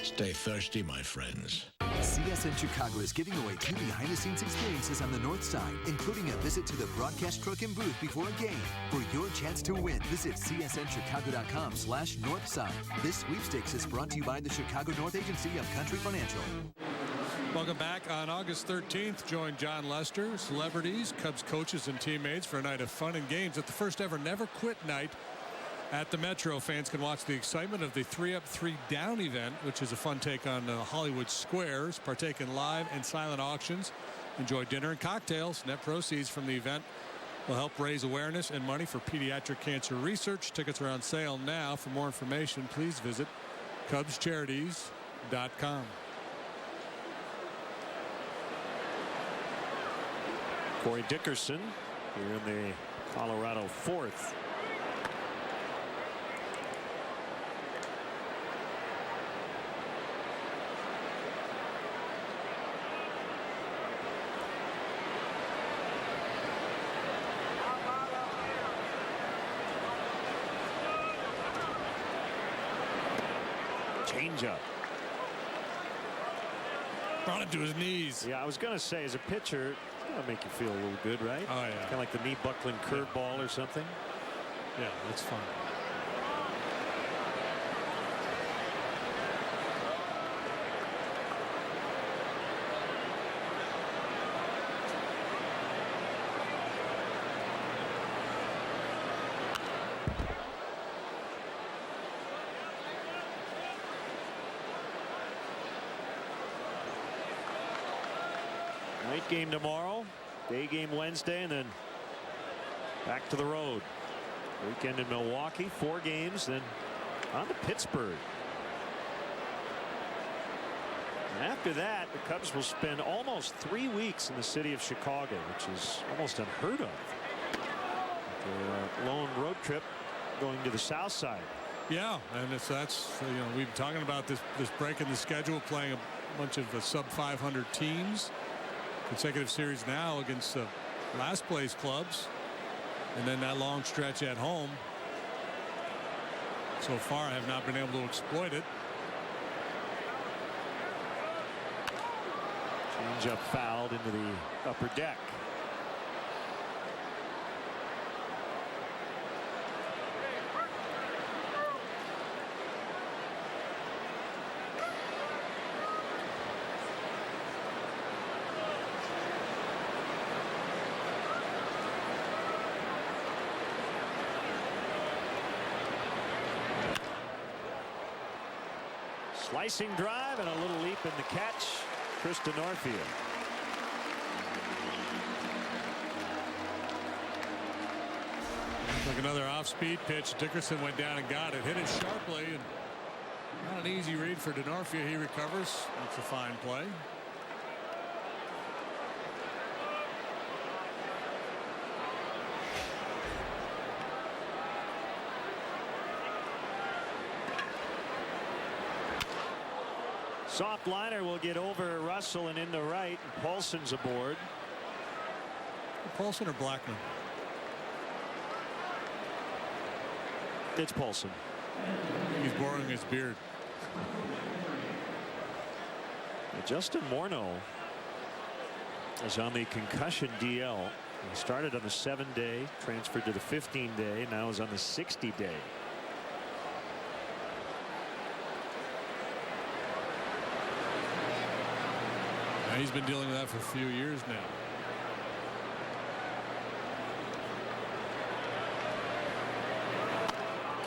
Stay thirsty, my friends. CSN Chicago is giving away 2 behind-the-scenes experiences on the North Side, including a visit to the broadcast truck and booth before a game. For your chance to win, visit csnchicago.com/Northside. This sweepstakes is brought to you by the Chicago North Agency of Country Financial. Welcome back. On August 13th, join John Lester, celebrities, Cubs coaches, and teammates for a night of fun and games at the first ever Never Quit night at the Metro. Fans can watch the excitement of the 3-up, 3-down event, which is a fun take on Hollywood Squares, partake in live and silent auctions, enjoy dinner and cocktails. Net proceeds from the event will help raise awareness and money for pediatric cancer research. Tickets are on sale now. For more information, please visit CubsCharities.com. Corey Dickerson here in the Colorado fourth. Changeup. Brought him to his knees. Yeah, I was going to say, as a pitcher, that'll make you feel a little good, right? Oh, yeah. Kind of like the knee buckling curveball or something. Yeah, that's fun. Night game tomorrow, day game Wednesday, and then back to the road. Weekend in Milwaukee, 4 games, then on to Pittsburgh. And after that, the Cubs will spend almost 3 weeks in the city of Chicago, which is almost unheard of. The lone road trip going to the south side. Yeah, and that's we've been talking about this break in the schedule, playing a bunch of sub 500 teams. Consecutive series now against the last place clubs, and then that long stretch at home. So far, I have not been able to exploit it. Changeup fouled into the upper deck. Slicing drive and a little leap in the catch. Krista Norfield. Like another off-speed pitch. Dickerson went down and got it. Hit it sharply. And not an easy read for Denorfia. He recovers. That's a fine play. Soft liner will get over Russell and into right. And Paulson's aboard. Paulson or Blackman? It's Paulson. He's borrowing his beard. Justin Morneau is on the concussion DL. He started on the 7-day, transferred to the 15-day, now is on the 60-day. He's been dealing with that for a few years now.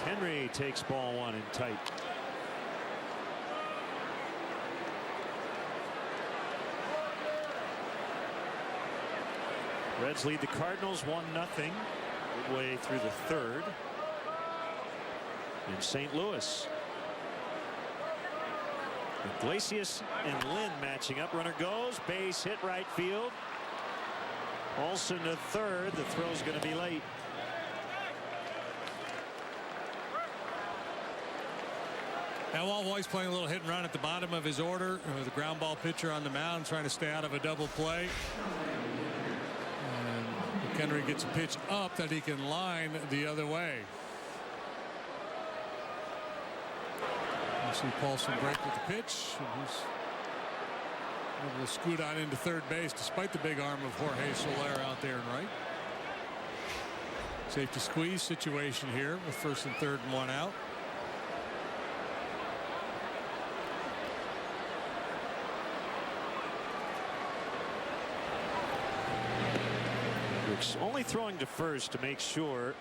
Henry takes ball one in tight. Reds lead the Cardinals 1-0 midway through the third in St. Louis. Iglesias and Lynn matching up. Runner goes, base hit right field. Olsen to third. The throw's going to be late. Now Always playing a little hit and run at the bottom of his order with a ground ball pitcher on the mound trying to stay out of a double play. And McHenry gets a pitch up that he can line the other way. You see Paulson break with the pitch. And he's able to scoot on into third base despite the big arm of Jorge Soler out there and right. Safety squeeze situation here with first and third and one out. Only throwing to first to make sure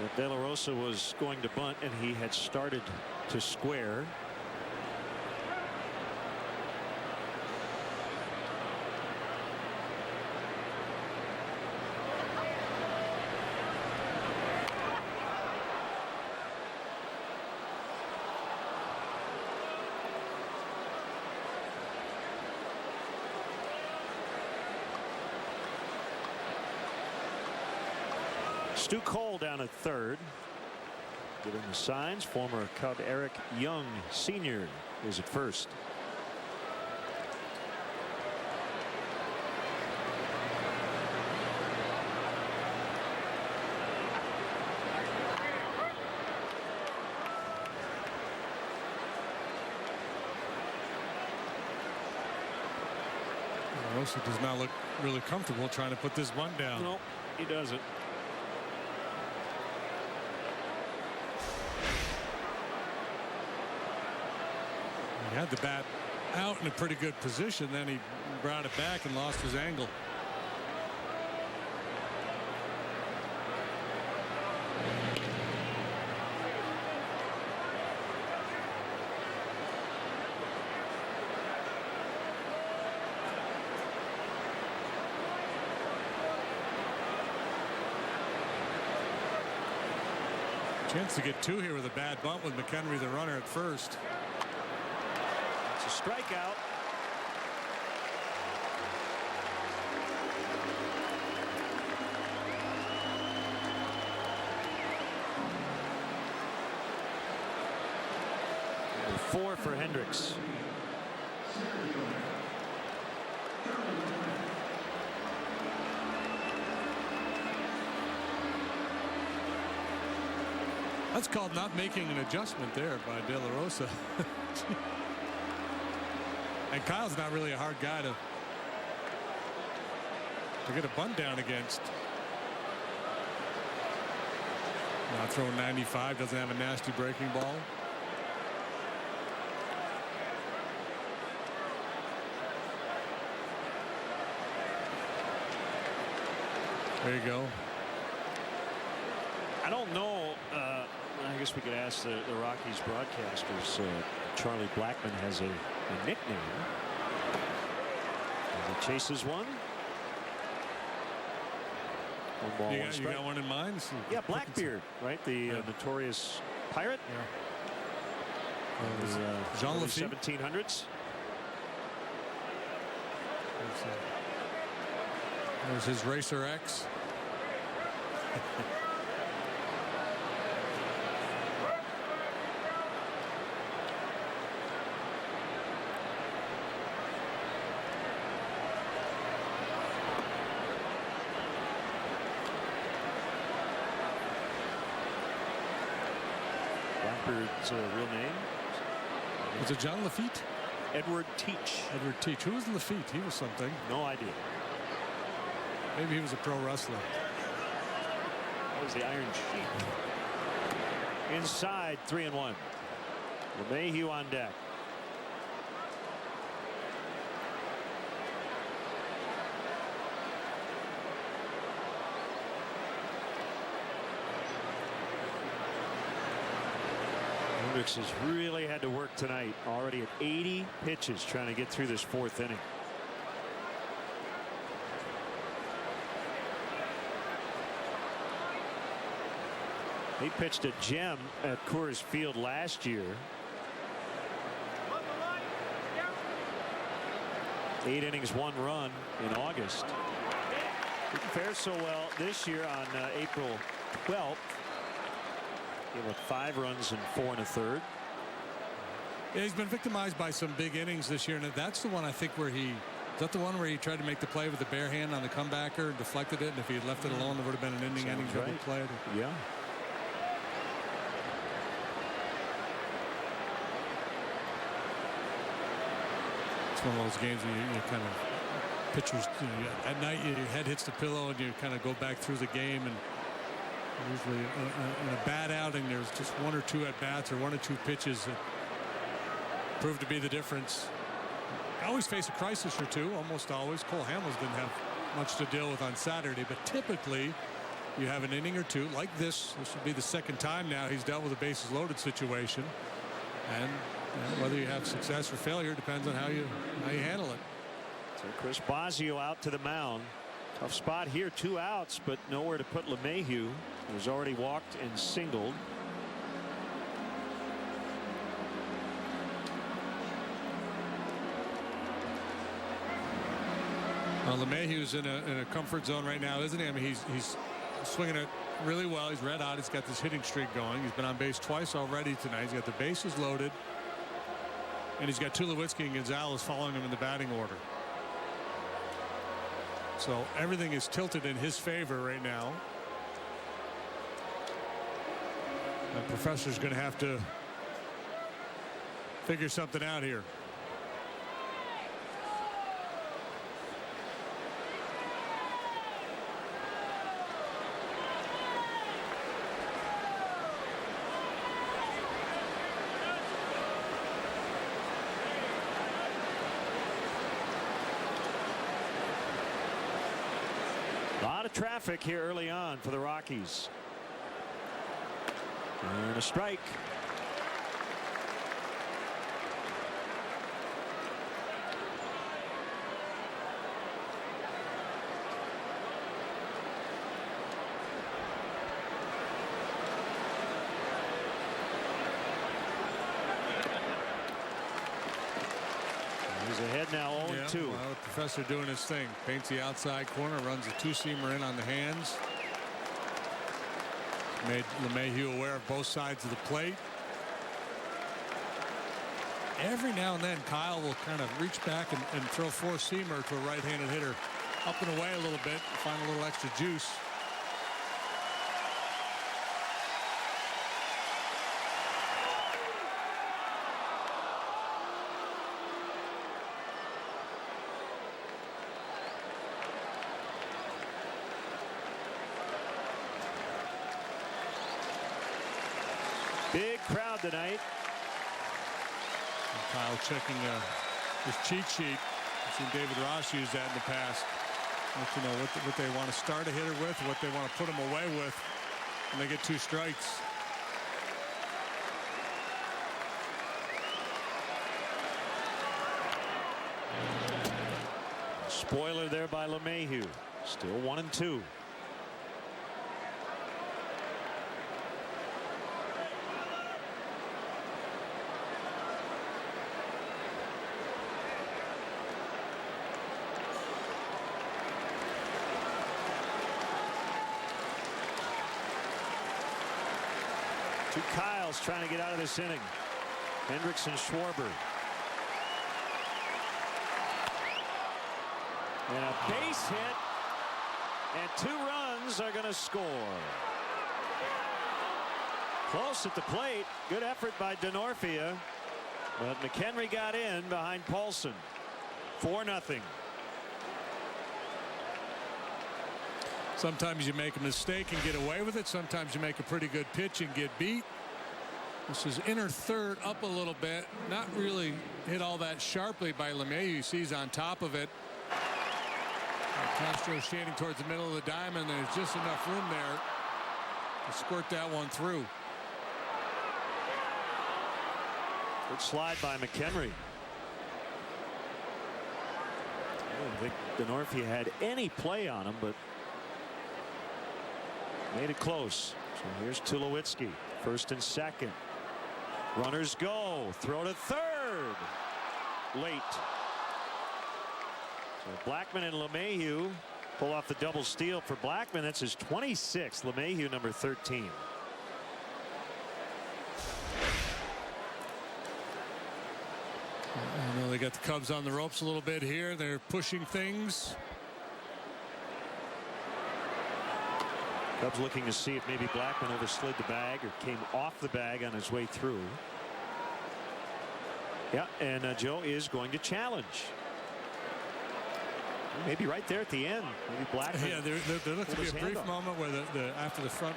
that De La Rosa was going to bunt, and he had started to square. Stu Cole down at third. Giving the signs. Former Cub Eric Young Sr. is at first. Rosa does not look really comfortable trying to put this bunt down. No, he doesn't. He had the bat out in a pretty good position. Then he brought it back and lost his angle. Chance to get two here with a bad bunt with McHenry the runner at first. It's a strikeout. Number 4 for Hendricks. That's called not making an adjustment there by De La Rosa. And Kyle's not really a hard guy to get a bunt down against. Now throwing 95, doesn't have a nasty breaking ball. There you go. I don't know. I guess we could ask the Rockies broadcasters. Charlie Blackmon has a nickname. He chases one. One ball, one strike. You got one in mind? Yeah, Blackbeard, right? The notorious pirate. Yeah. Jean Lafitte. 1700s. There's his Racer X. Blackbeard's real name? Was it John Lafitte? Edward Teach. Edward Teach. Who was Lafitte? He was something. No idea. Maybe he was a pro wrestler. That was the Iron Sheik. Inside, 3-1. LeMahieu on deck. Hendricks has really had to work tonight. Already at 80 pitches trying to get through this fourth inning. He pitched a gem at Coors Field last year. 8 innings, 1 run in August. Didn't fare so well this year on April 12th. Gave up 5 runs and 4 1/3. Yeah, he's been victimized by some big innings this year, and that's the one I think where he. Is that the one where he tried to make the play with the bare hand on the comebacker and deflected it? And if he had left it alone, there would have been an inning double played. Yeah. It's one of those games where you kind of pitchers, at night your head hits the pillow and you kind of go back through the game, and usually in a bad outing there's just 1 or 2 at bats or 1 or 2 pitches that prove to be the difference. I always face a crisis or two, almost always. Cole Hamels didn't have much to deal with on Saturday, but typically you have an inning or two like this. This would be the second time now he's dealt with a bases loaded situation, and whether you have success or failure depends on how you handle it. So Chris Bosio out to the mound. Tough spot here, 2 outs, but nowhere to put LeMahieu, who's already walked and singled. LeMahieu's in a comfort zone right now, isn't he? I mean, he's swinging it really well. He's red hot. He's got this hitting streak going. He's been on base twice already tonight. He's got the bases loaded, and he's got Tulowitzki and Gonzalez following him in the batting order. So everything is tilted in his favor right now. The professor's going to have to figure something out here. Traffic here early on for the Rockies. And a strike. He's ahead now, 0-2. Well, the professor doing his thing. Paints the outside corner, runs a 2-seamer in on the hands. Made LeMahieu aware of both sides of the plate. Every now and then, Kyle will kind of reach back and throw 4-seamer to a right-handed hitter up and away a little bit, find a little extra juice. Big crowd tonight. And Kyle checking his cheat sheet. I've seen David Ross use that in the past. You know what they want to start a hitter with, what they want to put him away with when they get 2 strikes. Spoiler there by LeMahieu. Still 1-2. Two Kyles trying to get out of this inning. Hendricks and Schwarber. And a base hit. And 2 runs are going to score. Close at the plate. Good effort by Denorfia. But McHenry got in behind Paulson. 4-0. Sometimes you make a mistake and get away with it. Sometimes you make a pretty good pitch and get beat. This is inner third up a little bit. Not really hit all that sharply by LeMahieu. You see he's on top of it. Castro shading towards the middle of the diamond. There's just enough room there to squirt that one through. Good slide by McHenry. I don't think Denorfia had any play on him, but made it close. So here's Tulowitzki. First and second. Runners go. Throw to third. Late. So Blackman and LeMahieu pull off the double steal for Blackman. That's his 26th. LeMahieu number 13. I know they got the Cubs on the ropes a little bit here. They're pushing things. Cubs looking to see if maybe Blackman overslid the bag or came off the bag on his way through. Yeah, and Joe is going to challenge. Maybe right there at the end. Maybe Blackman. Yeah, there looked to be a brief moment where after the front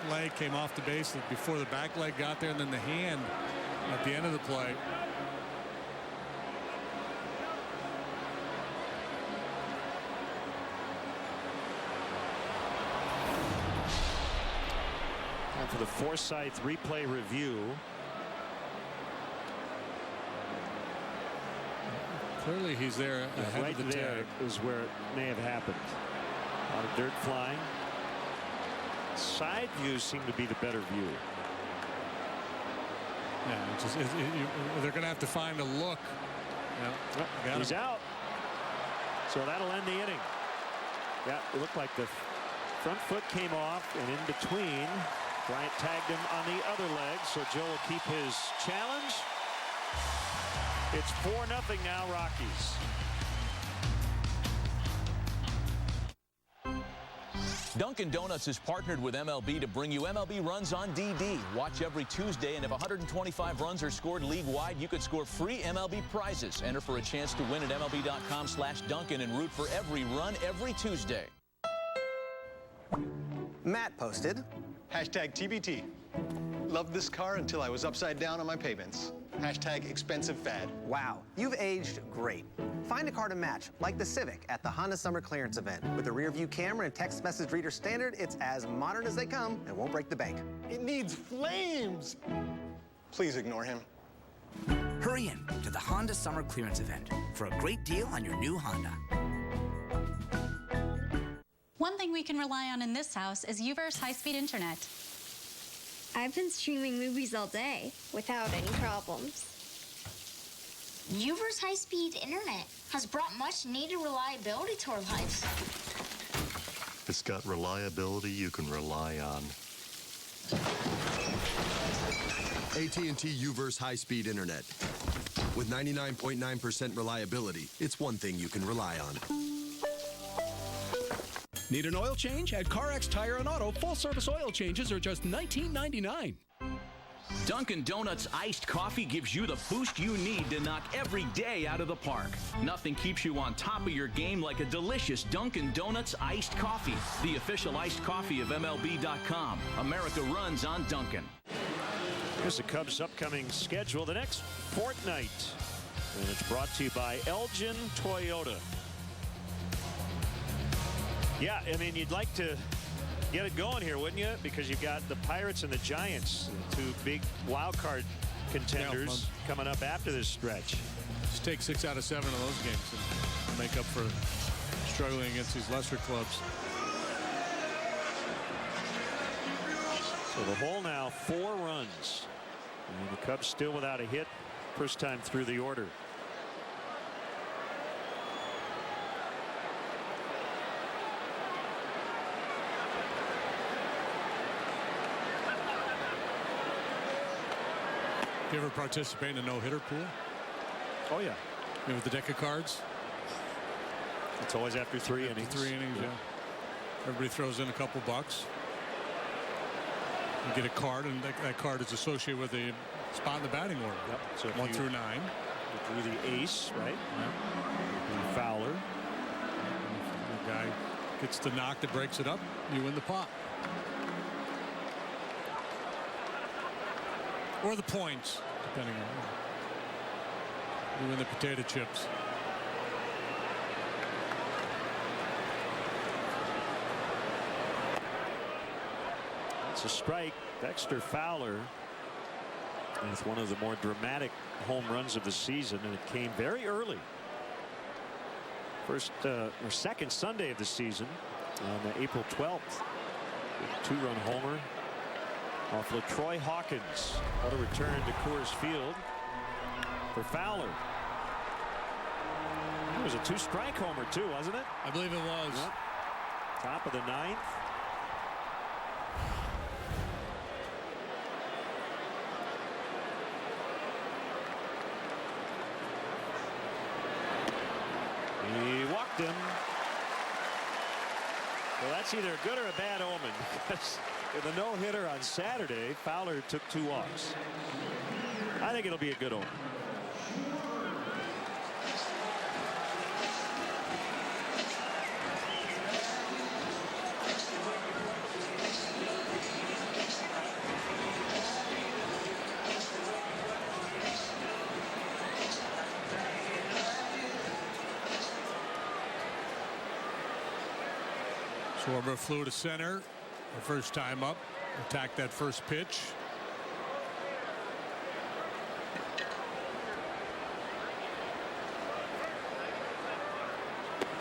leg came off the base before the back leg got there, and then the hand at the end of the play. And for the Forsythe replay review. Clearly he's there ahead right of the there tag. Is where it may have happened. A lot of dirt flying. Side views seem to be the better view. Yeah, they're going to have to find a look. Yeah, he's out. So that'll end the inning. Yeah, it looked like the front foot came off, and in between, Bryant tagged him on the other leg. So Joe will keep his challenge. It's 4-0 now, Rockies. Dunkin' Donuts has partnered with MLB to bring you MLB Runs on DD. Watch every Tuesday, and if 125 runs are scored league-wide, you could score free MLB prizes. Enter for a chance to win at MLB.com/Dunkin' and root for every run every Tuesday. Matt posted, #TBT. Loved this car until I was upside down on my payments. #ExpensiveFad. Wow, you've aged great. Find a car to match, like the Civic at the Honda Summer Clearance event. With a rear view camera and text message reader standard, it's as modern as they come and won't break the bank. It needs flames. Please ignore him. Hurry in to the Honda Summer Clearance event for a great deal on your new Honda. One thing we can rely on in this house is UVerse high-speed internet. I've been streaming movies all day without any problems. UVerse high-speed internet has brought much-needed reliability to our lives. It's got reliability you can rely on. AT&T UVerse high-speed internet. With 99.9% reliability, it's one thing you can rely on. Need an oil change? At CarX Tire and Auto, full-service oil changes are just $19.99. Dunkin' Donuts iced coffee gives you the boost you need to knock every day out of the park. Nothing keeps you on top of your game like a delicious Dunkin' Donuts iced coffee. The official iced coffee of MLB.com. America runs on Dunkin'. Here's the Cubs' upcoming schedule the next fortnight. And it's brought to you by Elgin Toyota. Yeah, I mean, you'd like to get it going here, wouldn't you? Because you've got the Pirates and the Giants, two big wild card contenders coming up after this stretch. Just take 6 out of 7 of those games and make up for struggling against these lesser clubs. So the hole now 4 runs. And the Cubs still without a hit. First time through the order. Do you ever participate in a no-hitter pool? Oh, yeah. Maybe with the deck of cards? It's always after 3 innings. 3 innings, yeah. Everybody throws in a couple bucks. You get a card, and that card is associated with a spot in the batting order. Yep. So 1 through 9. You drew the ace, right? Yep. The Fowler. And if the guy gets the knock that breaks it up, you win the pot. Or the points, depending on you win the potato chips. It's a strike. Dexter Fowler with one of the more dramatic home runs of the season, and it came very early. First or second Sunday of the season on April 12th. 2-run homer off LaTroy Hawkins. What a return to Coors Field for Fowler. It was a 2-strike homer too, wasn't it? I believe it was. Yep. Top of the 9th. He walked him. Well, that's either a good or a bad omen, because in the no-hitter on Saturday, Fowler took 2 walks. I think it'll be a good omen. Schwarber flew to center the first time up, attacked that first pitch.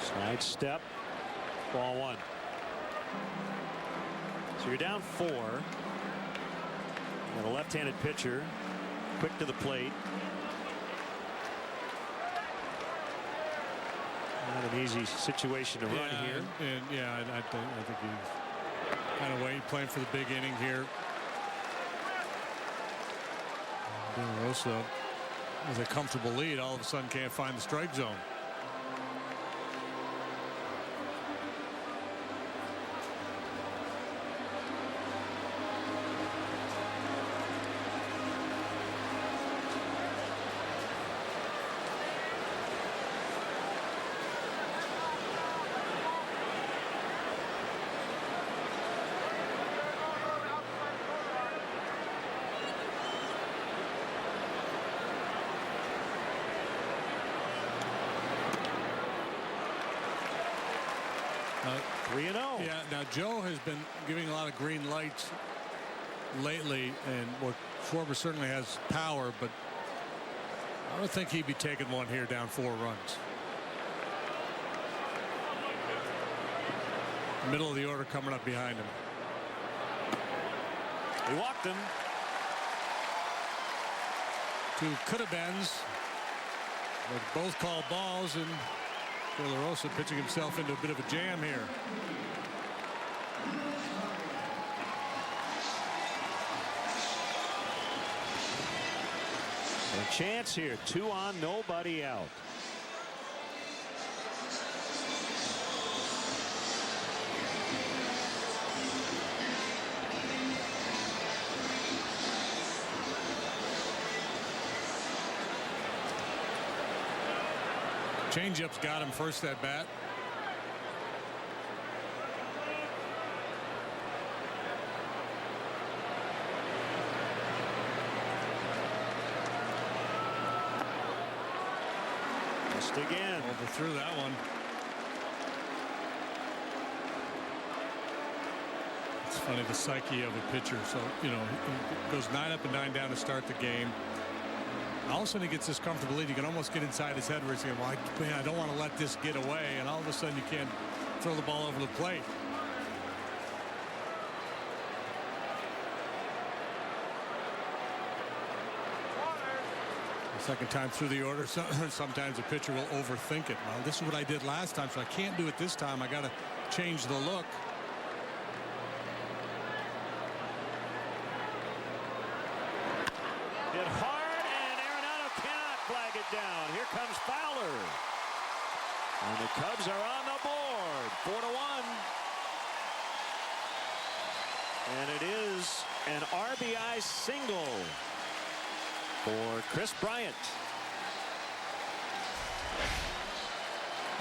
Slide step, ball 1. So you're down 4. And a left-handed pitcher, quick to the plate. Not an easy situation to run here. And yeah, I think he's kind of waiting, playing for the big inning here. De La Rosa with a comfortable lead, all of a sudden can't find the strike zone. Yeah, now Joe has been giving a lot of green lights lately, and what Schwarber certainly has power, but I don't think he'd be taking one here down 4 runs. Middle of the order coming up behind him. He walked him. 2 could-have-beens, but both called balls, and De La Rosa pitching himself into a bit of a jam here. A chance here. 2 on, nobody out. Change-ups got him first at bat. Missed again. Overthrew that one. It's funny, the psyche of a pitcher. So, you know, he goes 9 up and 9 down to start the game. All of a sudden he gets this comfortable lead. You can almost get inside his head where he's saying, well, man, I don't want to let this get away. And all of a sudden you can't throw the ball over the plate. Second time through the order, sometimes a pitcher will overthink it. Well, this is what I did last time, so I can't do it this time. I got to change the look. Hit hard, and Arenado cannot flag it down. Here comes Fowler. And the Cubs are on the board, 4-1. And it is an RBI single for Chris Bryant.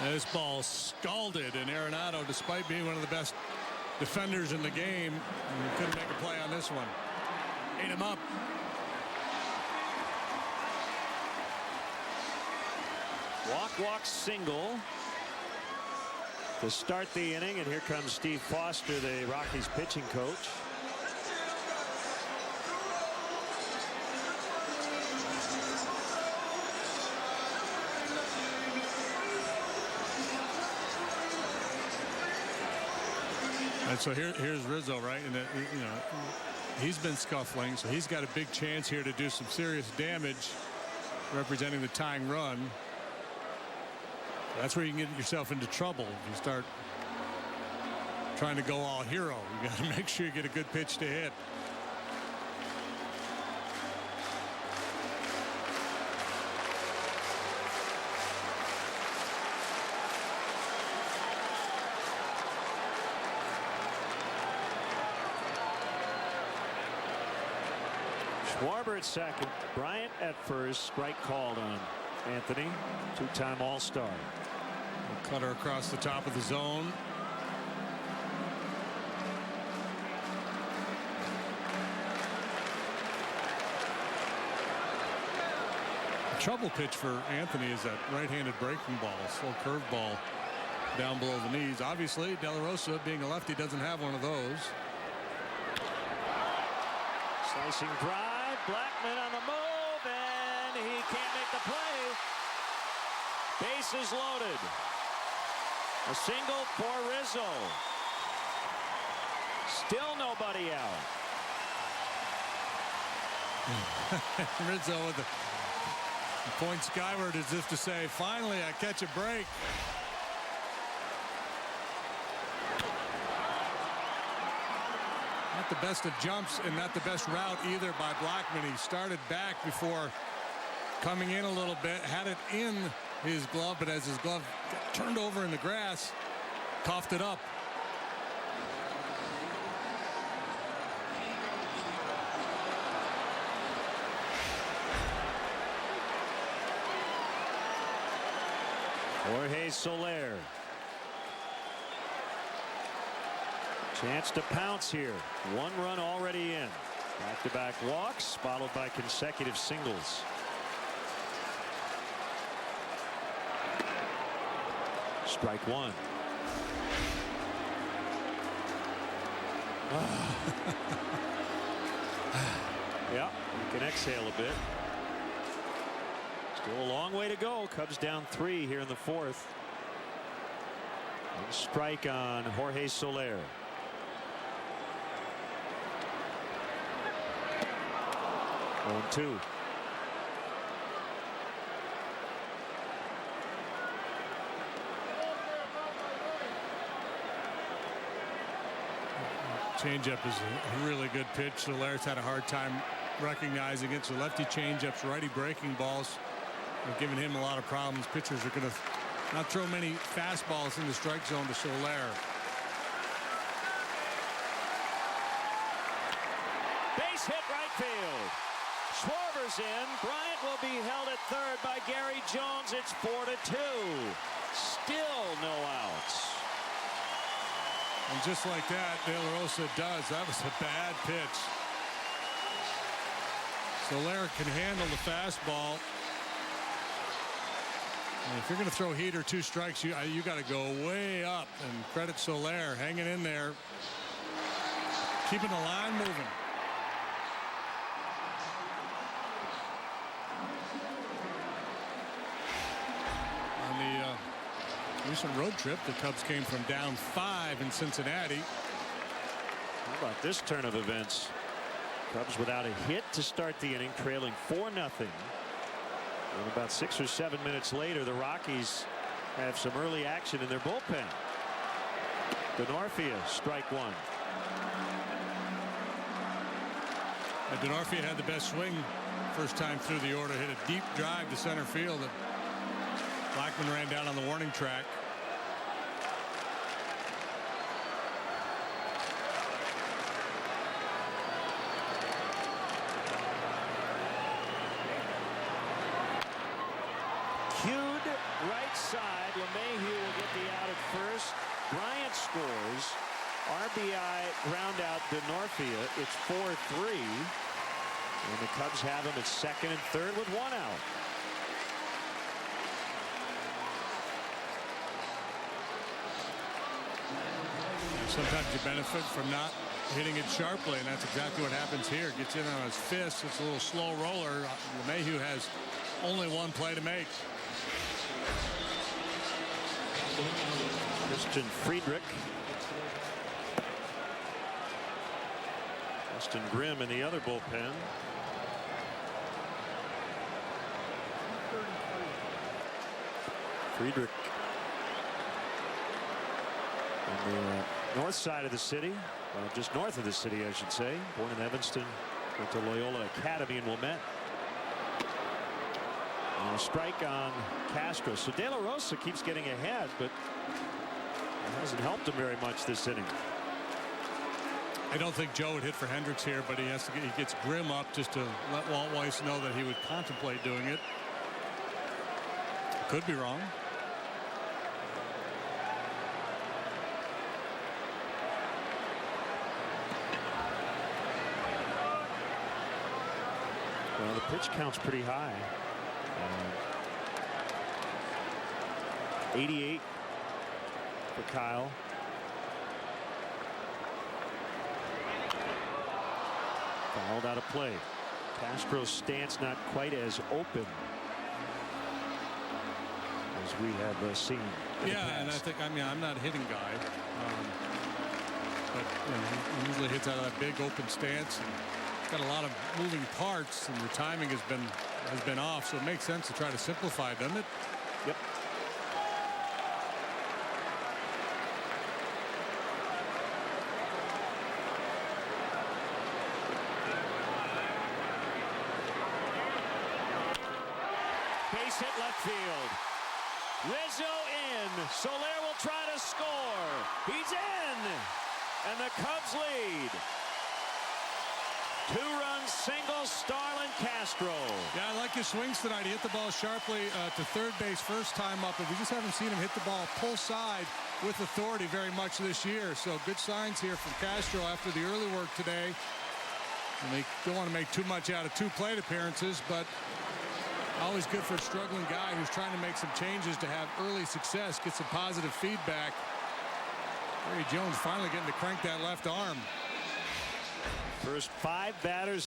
This ball scalded, and Arenado, despite being one of the best defenders in the game, couldn't make a play on this one. Ate him up. Walk single to start the inning, and here comes Steve Foster, the Rockies pitching coach. And so here's Rizzo, right? And he's been scuffling, so he's got a big chance here to do some serious damage, representing the tying run. That's where you can get yourself into trouble if you start trying to go all hero. You got to make sure you get a good pitch to hit. Schwarber at second, Bryant at first. Strike called on Anthony, two-time All-Star. Cutter across the top of the zone. The trouble pitch for Anthony is that right-handed breaking ball, slow curve ball down below the knees. Obviously, De La Rosa, being a lefty, doesn't have one of those. Slicing drive, Blackman on the move, and he can't make the play. Bases loaded. A single for Rizzo. Still nobody out. Rizzo with the point skyward as if to say, finally I catch a break. Not the best of jumps and not the best route either by Blackman. He started back before coming in a little bit, had it in his glove, but as his glove got turned over in the grass, coughed it up. Jorge Soler. Chance to pounce here. One run already in. Back-to-back walks, followed by consecutive singles. Strike one. Yeah, you can exhale a bit. Still a long way to go. Cubs down 3 here in the 4th. And strike on Jorge Soler. On 2. Changeup is a really good pitch. Soler's had a hard time recognizing it. So lefty changeups, righty breaking balls are giving him a lot of problems. Pitchers are going to not throw many fastballs in the strike zone to Soler. Base hit right field. Schwarber's in. Bryant will be held at third by Gary Jones. It's 4-2. Still no outs. And just like that, De La Rosa does. That was a bad pitch. Soler can handle the fastball. And if you're going to throw heat or 2 strikes, you got to go way up. And credit Soler hanging in there, keeping the line moving. recent road trip, the Cubs came from down 5 in Cincinnati. How about this turn of events? Cubs without a hit to start the inning, trailing 4-0. And about 6 or 7 minutes later, the Rockies have some early action in their bullpen. Denorfia, strike one. Denorfia had the best swing first time through the order, hit a deep drive to center field that Blackman ran down on the warning track. Cued right side. LeMahieu will get the out at first. Bryant scores. RBI ground out Denorfia. It's 4-3. And the Cubs have him at second and third with 1 out. Sometimes you benefit from not hitting it sharply, and that's exactly what happens here. Gets in on his fist. It's a little slow roller. LeMahieu has only one play to make. Christian Friedrich. Austin Grimm in the other bullpen. Friedrich on the north side of the city, just north of the city, I should say. Born in Evanston, went to Loyola Academy in Wilmette. And a strike on Castro. So De La Rosa keeps getting ahead, but it hasn't helped him very much this inning. I don't think Joe would hit for Hendricks here, but he gets Grimm up just to let Walt Weiss know that he would contemplate doing it. Could be wrong. Well, the pitch count's pretty high. 88 for Kyle. Fouled out of play. Castro's stance not quite as open as we have seen. Yeah, and I mean, I'm not a hitting guy, but he usually hits out of that big open stance. And got a lot of moving parts, and the timing has been off, so it makes sense to try to simplify it, doesn't it? Yep. Base hit left field. Rizzo in. Soler will try to score. He's in, and the Cubs lead. 2-run single, Starlin Castro. Yeah, I like his swings tonight. He hit the ball sharply to third base first time up, but we just haven't seen him hit the ball pull side with authority very much this year. So good signs here from Castro after the early work today. And they don't want to make too much out of 2 plate appearances, but always good for a struggling guy who's trying to make some changes to have early success, get some positive feedback. Barry Jones finally getting to crank that left arm. First 5 batters